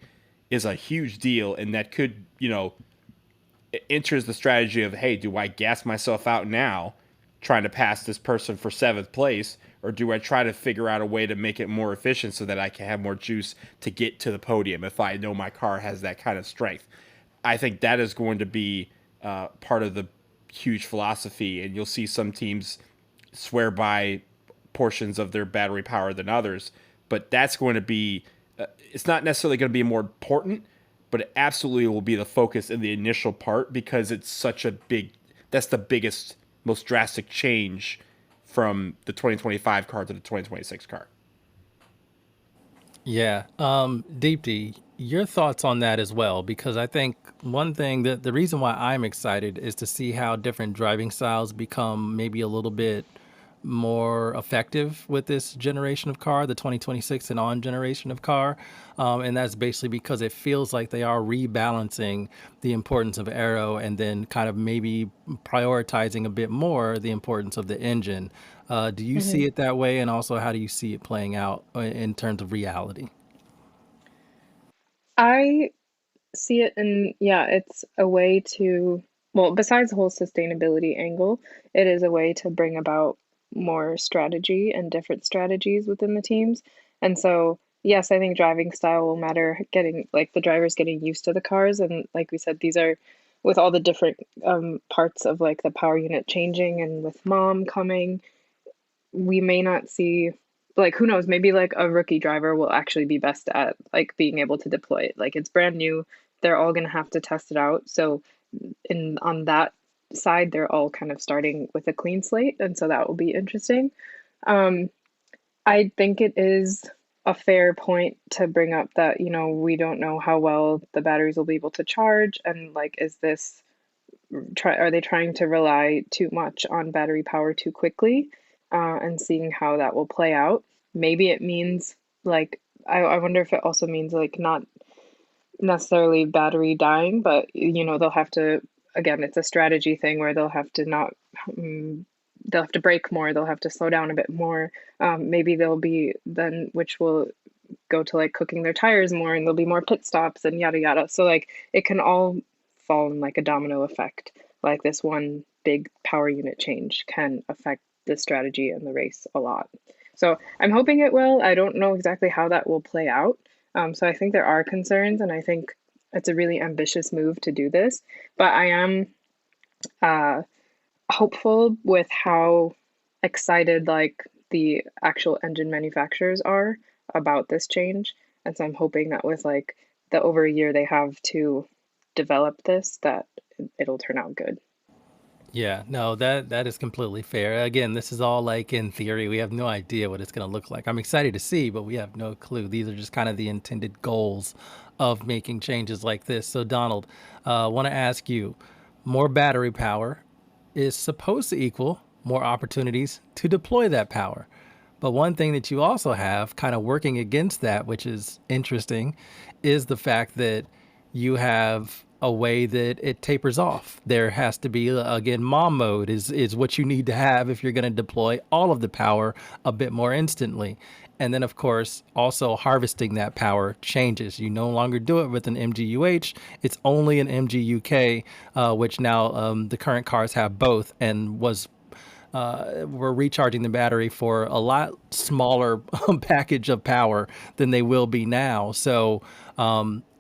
G: is a huge deal, and that could, it enters the strategy of, hey, do I gas myself out now trying to pass this person for 7th place, or do I try to figure out a way to make it more efficient so that I can have more juice to get to the podium if I know my car has that kind of strength? I think that is going to be part of the huge philosophy, and you'll see some teams swear by portions of their battery power than others, but that's going to be, it's not necessarily going to be more important, but it absolutely will be the focus in the initial part because it's such a big, that's the biggest, most drastic change from the 2025 car to the 2026 car.
A: Yeah. Deepti, your thoughts on that as well, because I think one thing that the reason why I'm excited is to see how different driving styles become maybe a little bit more effective with this generation of car, the 2026 and on generation of car. And that's basically because it feels like they are rebalancing the importance of aero and then kind of maybe prioritizing a bit more the importance of the engine. Do you see it that way? And also, how do you see it playing out in terms of reality?
F: I see it, and yeah, it's a way to, well, besides the whole sustainability angle, it is a way to bring about more strategy and different strategies within the teams. And so, yes, I think driving style will matter, getting like the drivers getting used to the cars. And like we said, these are with all the different parts of like the power unit changing and with mom coming, we may not see, like, who knows, maybe like a rookie driver will actually be best at like being able to deploy it. Like it's brand new, they're all going to have to test it out. So in on that side, they're all kind of starting with a clean slate, and so that will be interesting. um I think it is a fair point to bring up that, we don't know how well the batteries will be able to charge, and like, is this are they trying to rely too much on battery power too quickly, and seeing how that will play out. Maybe it means like, I wonder if it also means like not necessarily battery dying, but they'll have to, again, it's a strategy thing where they'll have to not, they'll have to brake more, they'll have to slow down a bit more. Maybe they'll be then, which will go to like cooking their tires more, and there'll be more pit stops and yada yada. So like it can all fall in like a domino effect. Like this one big power unit change can affect the strategy and the race a lot. So I'm hoping it will. I don't know exactly how that will play out. So I think there are concerns, and I think it's a really ambitious move to do this. But I am uh, hopeful with how excited like the actual engine manufacturers are about this change. And so I'm hoping that with like the over a year they have to develop this, that it'll turn out good.
A: Yeah, no, that is completely fair. Again, this is all like in theory. We have no idea what it's going to look like. I'm excited to see, but we have no clue. These are just kind of the intended goals of making changes like this. So, Donald, I want to ask you, more battery power is supposed to equal more opportunities to deploy that power. But one thing that you also have kind of working against that, which is interesting, is the fact that you have a way that it tapers off. There has to be, again, mom mode is what you need to have if you're going to deploy all of the power a bit more instantly. And then, of course, also harvesting that power changes. You no longer do it with an MGUH. It's only an MGUK, which now the current cars have both, and we're recharging the battery for a lot smaller package of power than they will be now. So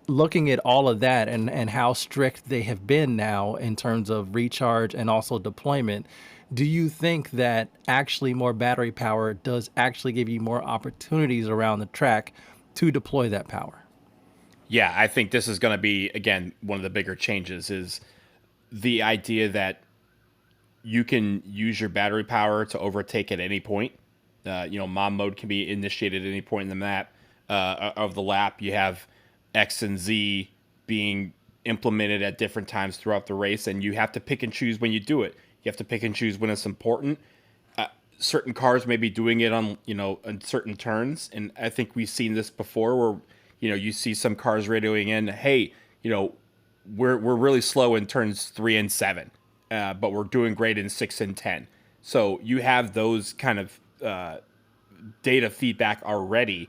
A: looking at all of that and how strict they have been now in terms of recharge and also deployment, do you think that actually more battery power does actually give you more opportunities around the track to deploy that power?
G: Yeah, I think this is going to be, again, one of the bigger changes is the idea that you can use your battery power to overtake at any point. Mom mode can be initiated at any point in the map of the lap. You have X and Z being implemented at different times throughout the race, and you have to pick and choose when you do it. You have to pick and choose when it's important. Certain cars may be doing it on certain turns, and I think we've seen this before, where you see some cars radioing in, hey, we're really slow in turns 3 and 7. But we're doing great in 6 and 10. So you have those kind of data feedback already,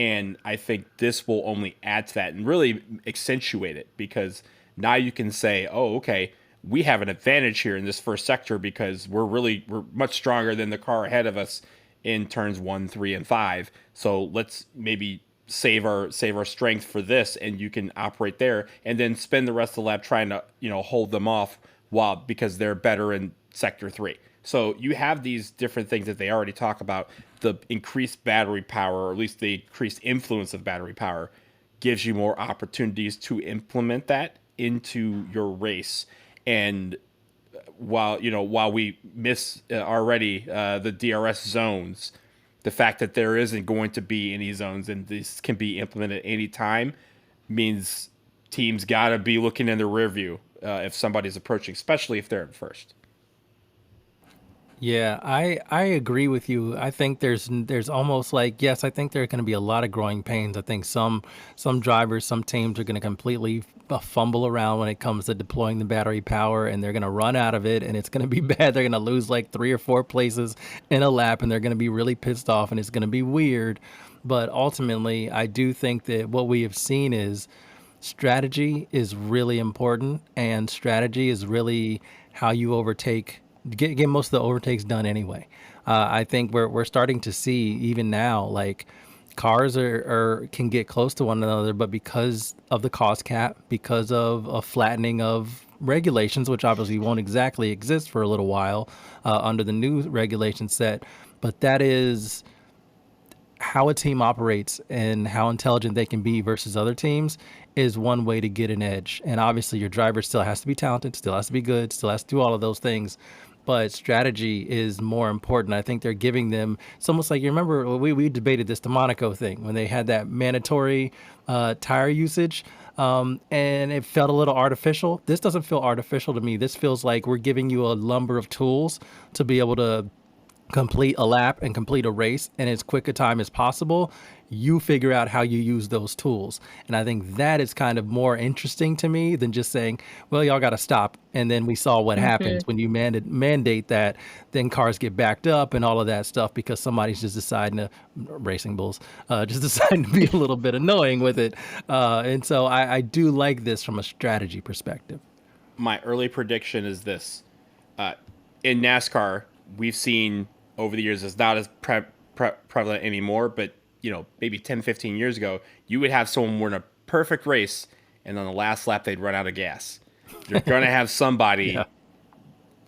G: And I think this will only add to that and really accentuate it, because now you can say, oh, okay, we have an advantage here in this first sector because we're much stronger than the car ahead of us in turns 1, 3, and 5. So let's maybe save our strength for this, and you can operate there and then spend the rest of the lap trying to hold them off because they're better in sector 3. So you have these different things that they already talk about. The increased battery power, or at least the increased influence of battery power, gives you more opportunities to implement that into your race. And while we miss already the DRS zones, the fact that there isn't going to be any zones and this can be implemented at any time means teams got to be looking in the rear view if somebody's approaching, especially if they're in first.
A: Yeah, I agree with you. I think there's almost like, yes, I think there are going to be a lot of growing pains. I think some drivers, some teams are going to completely fumble around when it comes to deploying the battery power, and they're going to run out of it, and it's going to be bad. They're going to lose like 3 or 4 places in a lap, and they're going to be really pissed off, and it's going to be weird. But ultimately, I do think that what we have seen is strategy is really important, and strategy is really how you get most of the overtakes done anyway. I think we're starting to see even now, like, cars can get close to one another, but because of the cost cap, because of a flattening of regulations, which obviously won't exactly exist for a little while under the new regulation set, but that is how a team operates and how intelligent they can be versus other teams is one way to get an edge. And obviously your driver still has to be talented, still has to be good, still has to do all of those things. But strategy is more important. I think they're giving them, it's almost like, you remember we debated this, the Monaco thing, when they had that mandatory tire usage, and it felt a little artificial. This doesn't feel artificial to me. This feels like we're giving you a number of tools to be able to complete a lap and complete a race in as quick a time as possible. You figure out how you use those tools. And I think that is kind of more interesting to me than just saying, well, y'all got to stop. And then we saw what happens when you mandate that, then cars get backed up and all of that stuff because somebody's just deciding to, racing bulls, just deciding to be a little bit annoying with it. And so I do like this from a strategy perspective.
G: My early prediction is this. In NASCAR, we've seen over the years, it's not as prevalent anymore, but maybe 10, 15 years ago, you would have someone win a perfect race, and on the last lap, they'd run out of gas. You're going to have somebody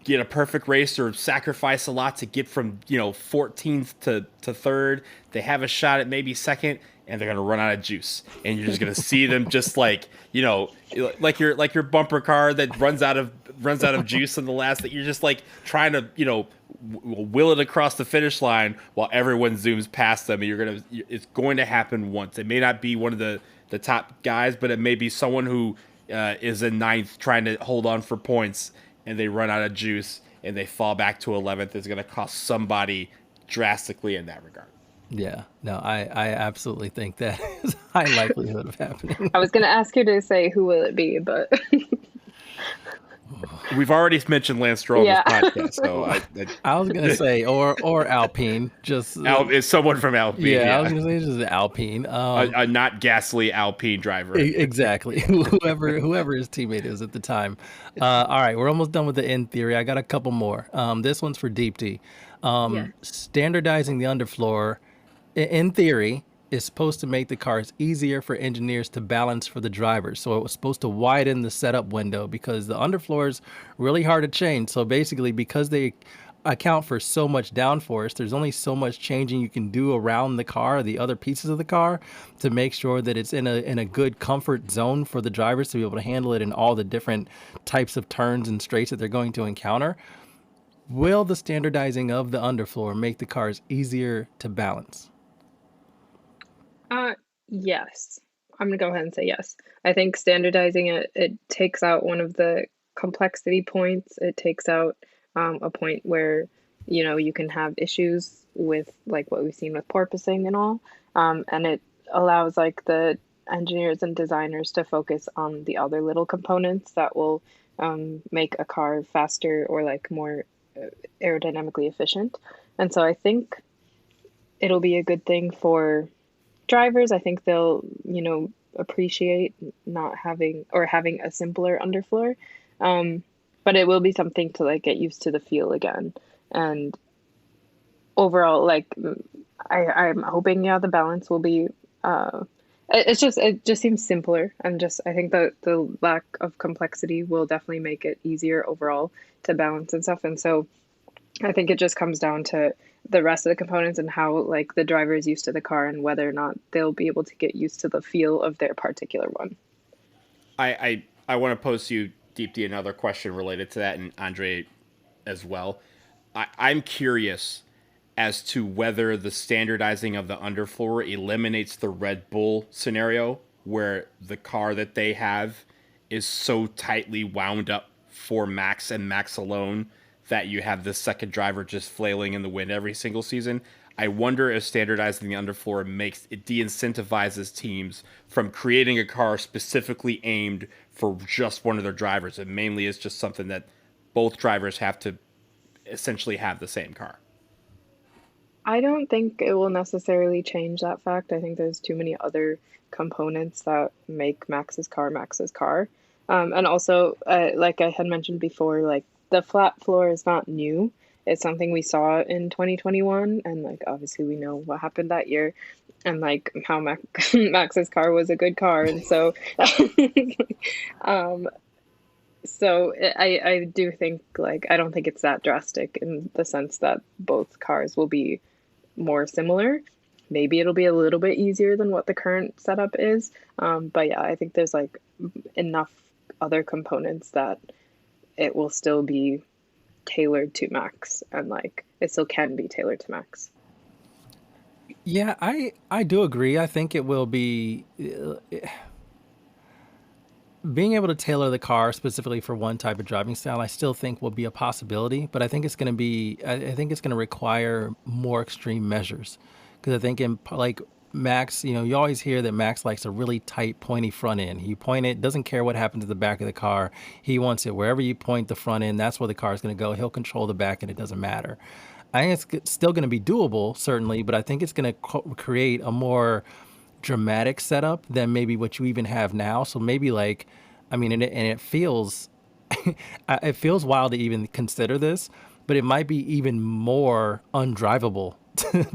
G: get a perfect race or sacrifice a lot to get from 14th to 3rd. They have a shot at maybe 2nd, and they're going to run out of juice. And you're just going to see them just like your bumper car that runs out of juice in the last, that you're just like trying to will it across the finish line while everyone zooms past them. And it's going to happen once. It may not be one of the top guys, but it may be someone who is in 9th trying to hold on for points, and they run out of juice and they fall back to 11th. It's going to cost somebody drastically in that regard.
A: Yeah, no, I absolutely think that is a high likelihood of happening.
F: I was going to ask you to say who will it be, but
G: we've already mentioned Lance Stroll in this podcast, so
A: I was going to say or Alpine, just
G: it's someone from Alpine.
A: Yeah, I was going to say just Alpine,
G: a not ghastly Alpine driver.
A: Exactly, whoever his teammate is at the time. All right, we're almost done with the end theory. I got a couple more. This one's for Deepti. Standardizing the underfloor, in theory, is supposed to make the cars easier for engineers to balance for the drivers. So it was supposed to widen the setup window because the underfloor is really hard to change. So basically, because they account for so much downforce, there's only so much changing you can do around the car, the other pieces of the car, to make sure that it's in a good comfort zone for the drivers to be able to handle it in all the different types of turns and straights that they're going to encounter. Will the standardizing of the underfloor make the cars easier to balance?
F: Yes. I'm going to go ahead and say yes. I think standardizing it takes out one of the complexity points. It takes out a point where, you can have issues with like what we've seen with porpoising and all. And it allows like the engineers and designers to focus on the other little components that will make a car faster or like more aerodynamically efficient. And so I think it'll be a good thing for drivers, I think they'll, appreciate not having or having a simpler underfloor. Um, but it will be something to like get used to the feel again. And overall, like I'm hoping, yeah, the balance will be it just seems simpler, and just I think that the lack of complexity will definitely make it easier overall to balance and stuff. And so I think it just comes down to the rest of the components and how like the driver is used to the car and whether or not they'll be able to get used to the feel of their particular one.
G: I want to pose to you, Deepti, another question related to that, and Andre as well. I'm curious as to whether the standardizing of the underfloor eliminates the Red Bull scenario where the car that they have is so tightly wound up for Max and Max alone that you have the second driver just flailing in the wind every single season. I wonder if standardizing the underfloor makes it de-incentivizes teams from creating a car specifically aimed for just one of their drivers. It mainly is just something that both drivers have to essentially have the same car.
F: I don't think it will necessarily change that fact. I think there's too many other components that make Max's car Max's car. And also, like I had mentioned before, like the flat floor is not new. It's something we saw in 2021, and like obviously we know what happened that year, and like how Max's car was a good car, and so, um, I do think like I don't think it's that drastic in the sense that both cars will be more similar. Maybe it'll be a little bit easier than what the current setup is. But yeah, I think there's like enough other components that it will still be tailored to Max, and like it still can be tailored to Max.
A: Yeah, I do agree. I think it will be being able to tailor the car specifically for one type of driving style. I still think will be a possibility, but I think it's going to be. I think it's going to require more extreme measures, because I think in like Max, you always hear that Max likes a really tight, pointy front end. You point it, doesn't care what happens to the back of the car. He wants it wherever you point the front end. That's where the car is going to go. He'll control the back end. It doesn't matter. I think it's still going to be doable, certainly, but I think it's going to create a more dramatic setup than maybe what you even have now. So maybe like, I mean, and it feels, it feels wild to even consider this, but it might be even more undrivable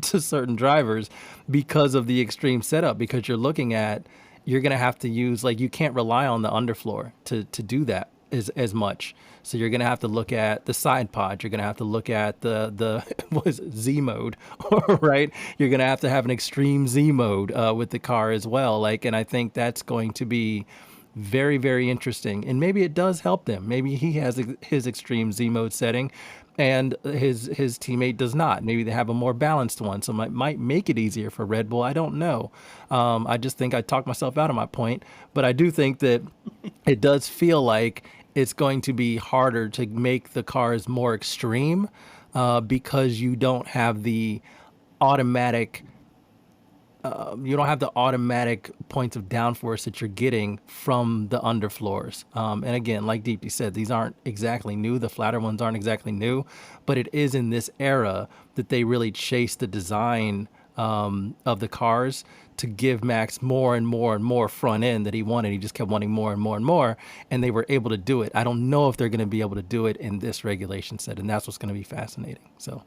A: to certain drivers because of the extreme setup. Because you're going to have to use, like, you can't rely on the underfloor to do that as much. So you're going to have to look at the side pod. You're going to have to look at the what is it, Z mode, right? You're going to have an extreme Z mode with the car as well. Like, and I think that's going to be very, very interesting. And maybe it does help them. Maybe he has his extreme Z mode setting and his teammate does not. Maybe they have a more balanced one. So it might make it easier for Red Bull. I don't know. I just think I talked myself out of my point. But I do think that it does feel like it's going to be harder to make the cars more extreme because you don't have the automatic points of downforce that you're getting from the underfloors. And again, like Deepti said, these aren't exactly new. The flatter ones aren't exactly new, but it is in this era that they really chase the design of the cars to give Max more and more and more front end that he wanted. He just kept wanting more and more and more, and they were able to do it. I don't know if they're going to be able to do it in this regulation set, and that's what's going to be fascinating. So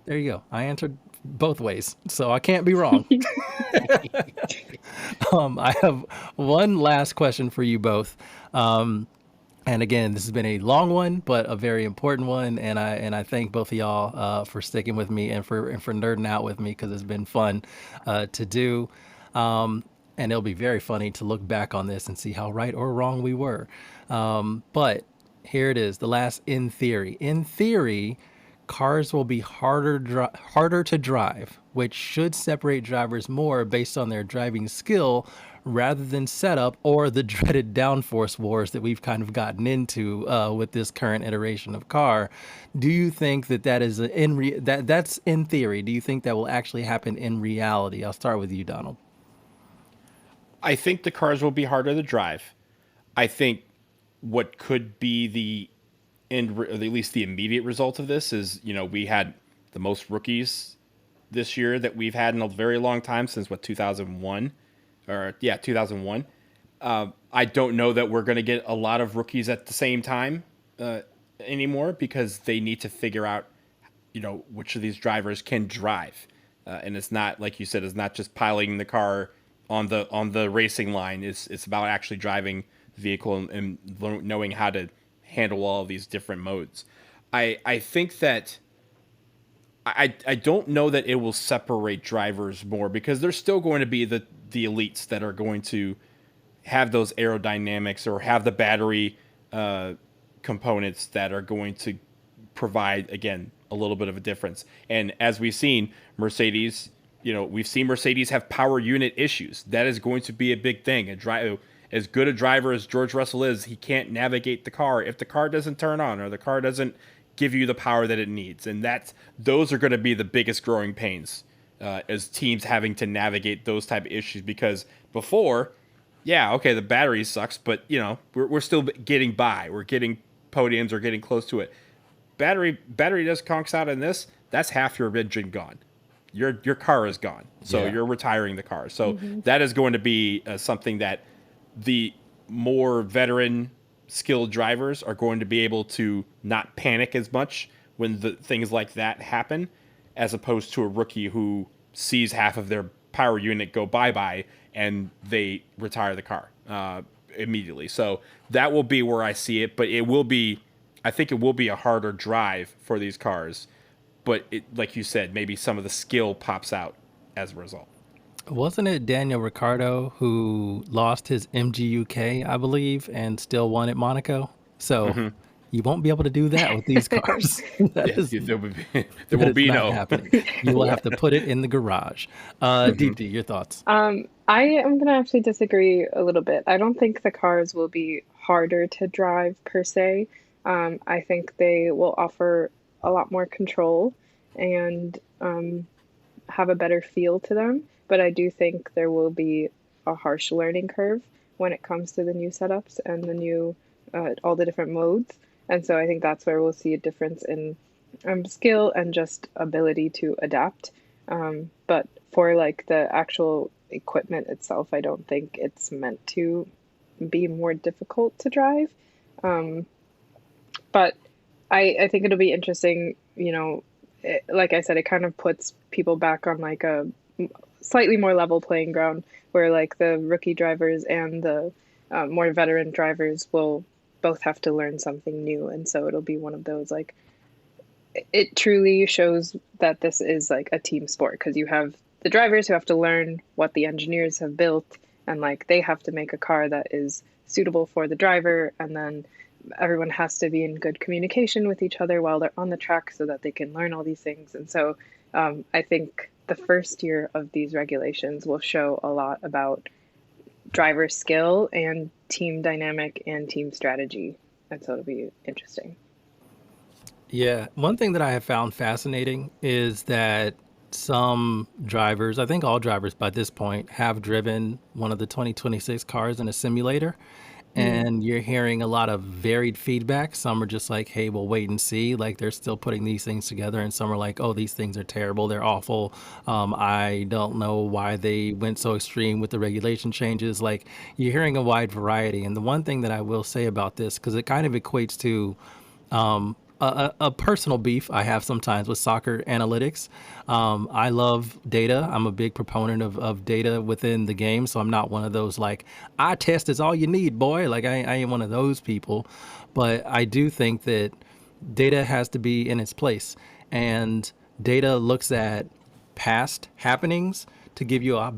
A: there you go. I answered both ways, so I can't be wrong. I have one last question for you both. And again, this has been a long one, but a very important one. And I thank both of y'all for sticking with me and for nerding out with me, because it's been fun to do. And it'll be very funny to look back on this and see how right or wrong we were. But here it is, the last in theory. In theory, cars will be harder to drive, which should separate drivers more based on their driving skill rather than setup or the dreaded downforce wars that we've kind of gotten into with this current iteration of car. Do you think that is that's in theory? Do you think that will actually happen in reality? I'll start with you, Donald.
G: I think the cars will be harder to drive. I think what could be the end, or at least the immediate result of this is, we had the most rookies this year that we've had in a very long time, since 2001, 2001. I don't know that we're going to get a lot of rookies at the same time anymore, because they need to figure out, which of these drivers can drive. And it's not, like you said, it's not just piloting the car on the racing line. It's about actually driving the vehicle and knowing how to handle all of these different modes. I think that I don't know that it will separate drivers more, because there's still going to be the elites that are going to have those aerodynamics or have the battery components that are going to provide, again, a little bit of a difference. And as we've seen, Mercedes, we've seen Mercedes have power unit issues. That is going to be a big thing. As good a driver as George Russell is, he can't navigate the car if the car doesn't turn on or the car doesn't give you the power that it needs. And those are going to be the biggest growing pains as teams having to navigate those type of issues. Because before, the battery sucks, but we're still getting by. We're getting podiums or getting close to it. Battery just conks out in this. That's half your engine gone. Your car is gone. So you're retiring the car. So that is going to be something that the more veteran, skilled drivers are going to be able to not panic as much when the things like that happen, as opposed to a rookie who sees half of their power unit go bye-bye and they retire the car immediately. So that will be where I see it, but I think it will be a harder drive for these cars. But like you said, maybe some of the skill pops out as a result.
A: Wasn't it Daniel Ricciardo who lost his MGUK, I believe, and still won at Monaco? So you won't be able to do that with these cars.
G: There will be no
A: happening. You will have to put it in the garage. Deepti, your thoughts?
F: I am going to actually disagree a little bit. I don't think the cars will be harder to drive per se. I think they will offer a lot more control and have a better feel to them. But I do think there will be a harsh learning curve when it comes to the new setups and the new, all the different modes. And so I think that's where we'll see a difference in skill and just ability to adapt. But for like the actual equipment itself, I don't think it's meant to be more difficult to drive. But I think it'll be interesting, like I said, it kind of puts people back on like a slightly more level playing ground, where like the rookie drivers and the more veteran drivers will both have to learn something new. And so it'll be one of those, like, it truly shows that this is like a team sport, because you have the drivers who have to learn what the engineers have built, and like they have to make a car that is suitable for the driver, and then everyone has to be in good communication with each other while they're on the track so that they can learn all these things. And so I think the first year of these regulations will show a lot about driver skill and team dynamic and team strategy. And so it'll be interesting.
A: Yeah, one thing that I have found fascinating is that some drivers, I think all drivers by this point, have driven one of the 2026 cars in a simulator. And you're hearing a lot of varied feedback. Some are just like, hey, we'll wait and see. Like, they're still putting these things together. And some are like, oh, these things are terrible. They're awful. I don't know why they went so extreme with the regulation changes. Like, you're hearing a wide variety. And the one thing that I will say about this, because it kind of equates to a personal beef I have sometimes with soccer analytics. I love data. I'm a big proponent of data within the game. So I'm not one of those like, eye test is all you need, boy. Like I ain't one of those people. But I do think that data has to be in its place. And data looks at past happenings to give you a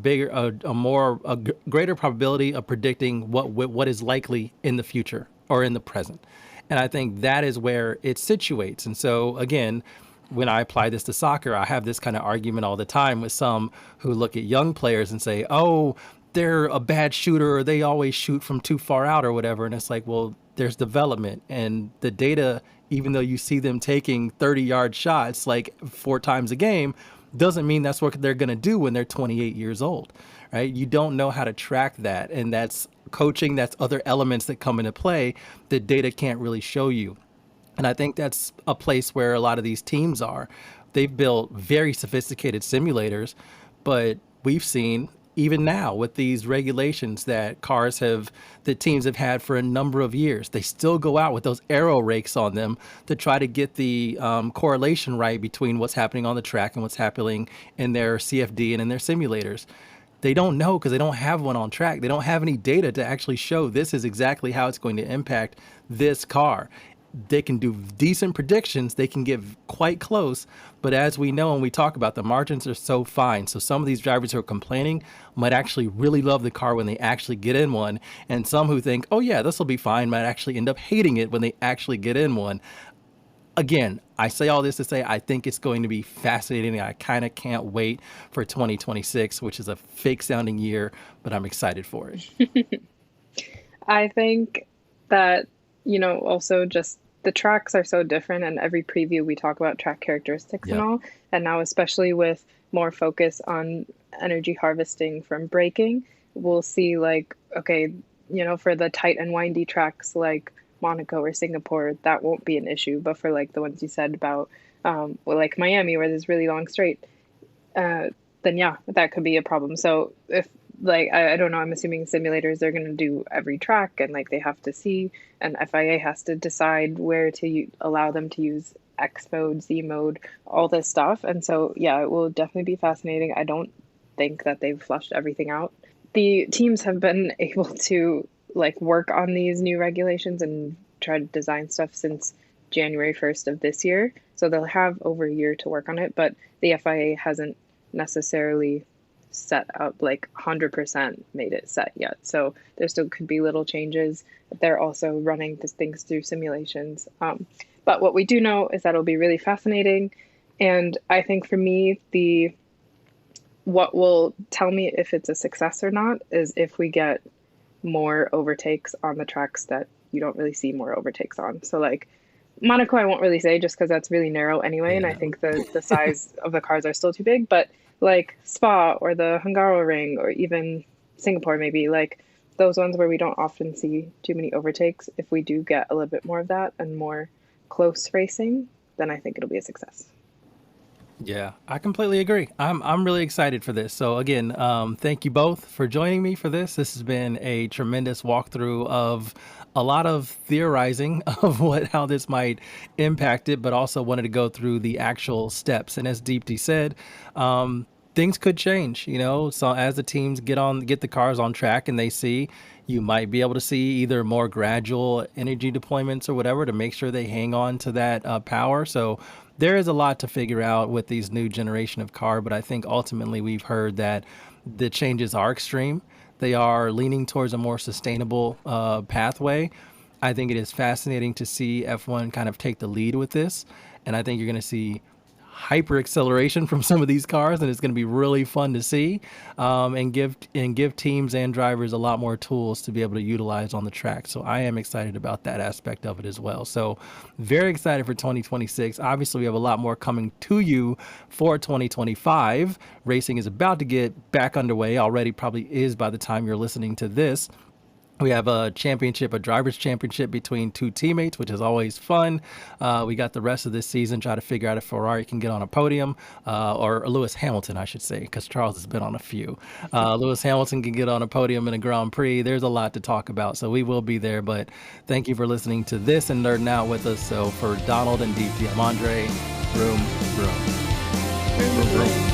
A: greater probability of predicting what is likely in the future or in the present. And I think that is where it situates. And so, again, when I apply this to soccer, I have this kind of argument all the time with some who look at young players and say, oh, they're a bad shooter, or they always shoot from too far out or whatever. And it's like, well, there's development, and the data, even though you see them taking 30-yard shots like 4 times a game, doesn't mean that's what they're going to do when they're 28 years old, right? You don't know how to track that. And that's coaching, that's other elements that come into play that data can't really show you. And I think that's a place where a lot of these teams are. they've built very sophisticated simulators, but we've seen even now with these regulations that teams have had for a number of years, they still go out with those arrow rakes on them to try to get the correlation right between what's happening on the track and what's happening in their CFD and in their simulators. They don't know because they don't have one on track. They don't have any data to actually show this is exactly how it's going to impact this car. They can do decent predictions. They can get quite close. But as we know, and we talk about, the margins are so fine. So some of these drivers who are complaining might actually really love the car when they actually get in one. And some who think, oh yeah, this will be fine, might actually end up hating it when they actually get in one. Again, I say all this to say I think it's going to be fascinating. I kind of can't wait for 2026, which is a fake sounding year, but I'm excited for it.
F: I think that, also just the tracks are so different, and every preview we talk about track characteristics and all. And now, especially with more focus on energy harvesting from braking, we'll see for the tight and windy tracks like Monaco or Singapore, that won't be an issue. But for like the ones you said about, like Miami, where there's really long straight, then yeah, that could be a problem. So if I don't know, I'm assuming simulators, they're going to do every track, and they have to see, and FIA has to decide where to allow them to use X mode, Z mode, all this stuff. And so, yeah, it will definitely be fascinating. I don't think that they've flushed everything out. The teams have been able to work on these new regulations and try to design stuff since January 1st of this year. So they'll have over a year to work on it, but the FIA hasn't necessarily set up 100% made it set yet. So there still could be little changes. They're also running these things through simulations. But what we do know is that it'll be really fascinating. And I think for me, what will tell me if it's a success or not is if we get more overtakes on the tracks that you don't really see more overtakes on. So Monaco, I won't really say just because that's really narrow anyway. Yeah. And I think the size of the cars are still too big, but Spa or the Hungaroring or even Singapore, maybe those ones where we don't often see too many overtakes. If we do get a little bit more of that and more close racing, then I think it'll be a success.
A: Yeah, I completely agree. I'm really excited for this. So again, thank you both for joining me for this. This has been a tremendous walkthrough of a lot of theorizing of how this might impact it, but also wanted to go through the actual steps. And as Deepti said, things could change, so as the teams get the cars on track and they see, you might be able to see either more gradual energy deployments or whatever to make sure they hang on to that power. So there is a lot to figure out with these new generation of car, but I think ultimately we've heard that the changes are extreme. They are leaning towards a more sustainable pathway. I think it is fascinating to see F1 kind of take the lead with this, and I think you're going to see hyper acceleration from some of these cars, and it's going to be really fun to see, and give teams and drivers a lot more tools to be able to utilize on the track. So I am excited about that aspect of it as well. So very excited for 2026. Obviously, we have a lot more coming to you for 2025. Racing is about to get back underway already, probably is by the time you're listening to this. We have a driver's championship between two teammates, which is always fun. We got the rest of this season, try to figure out if Ferrari can get on a podium, or Lewis Hamilton, I should say, because Charles has been on a few. Lewis Hamilton can get on a podium in a Grand Prix. There's a lot to talk about, so we will be there. But thank you for listening to this and nerding out with us. So for Donald and Deepti, I'm André. Vroom, vroom.
F: Vroom, vroom.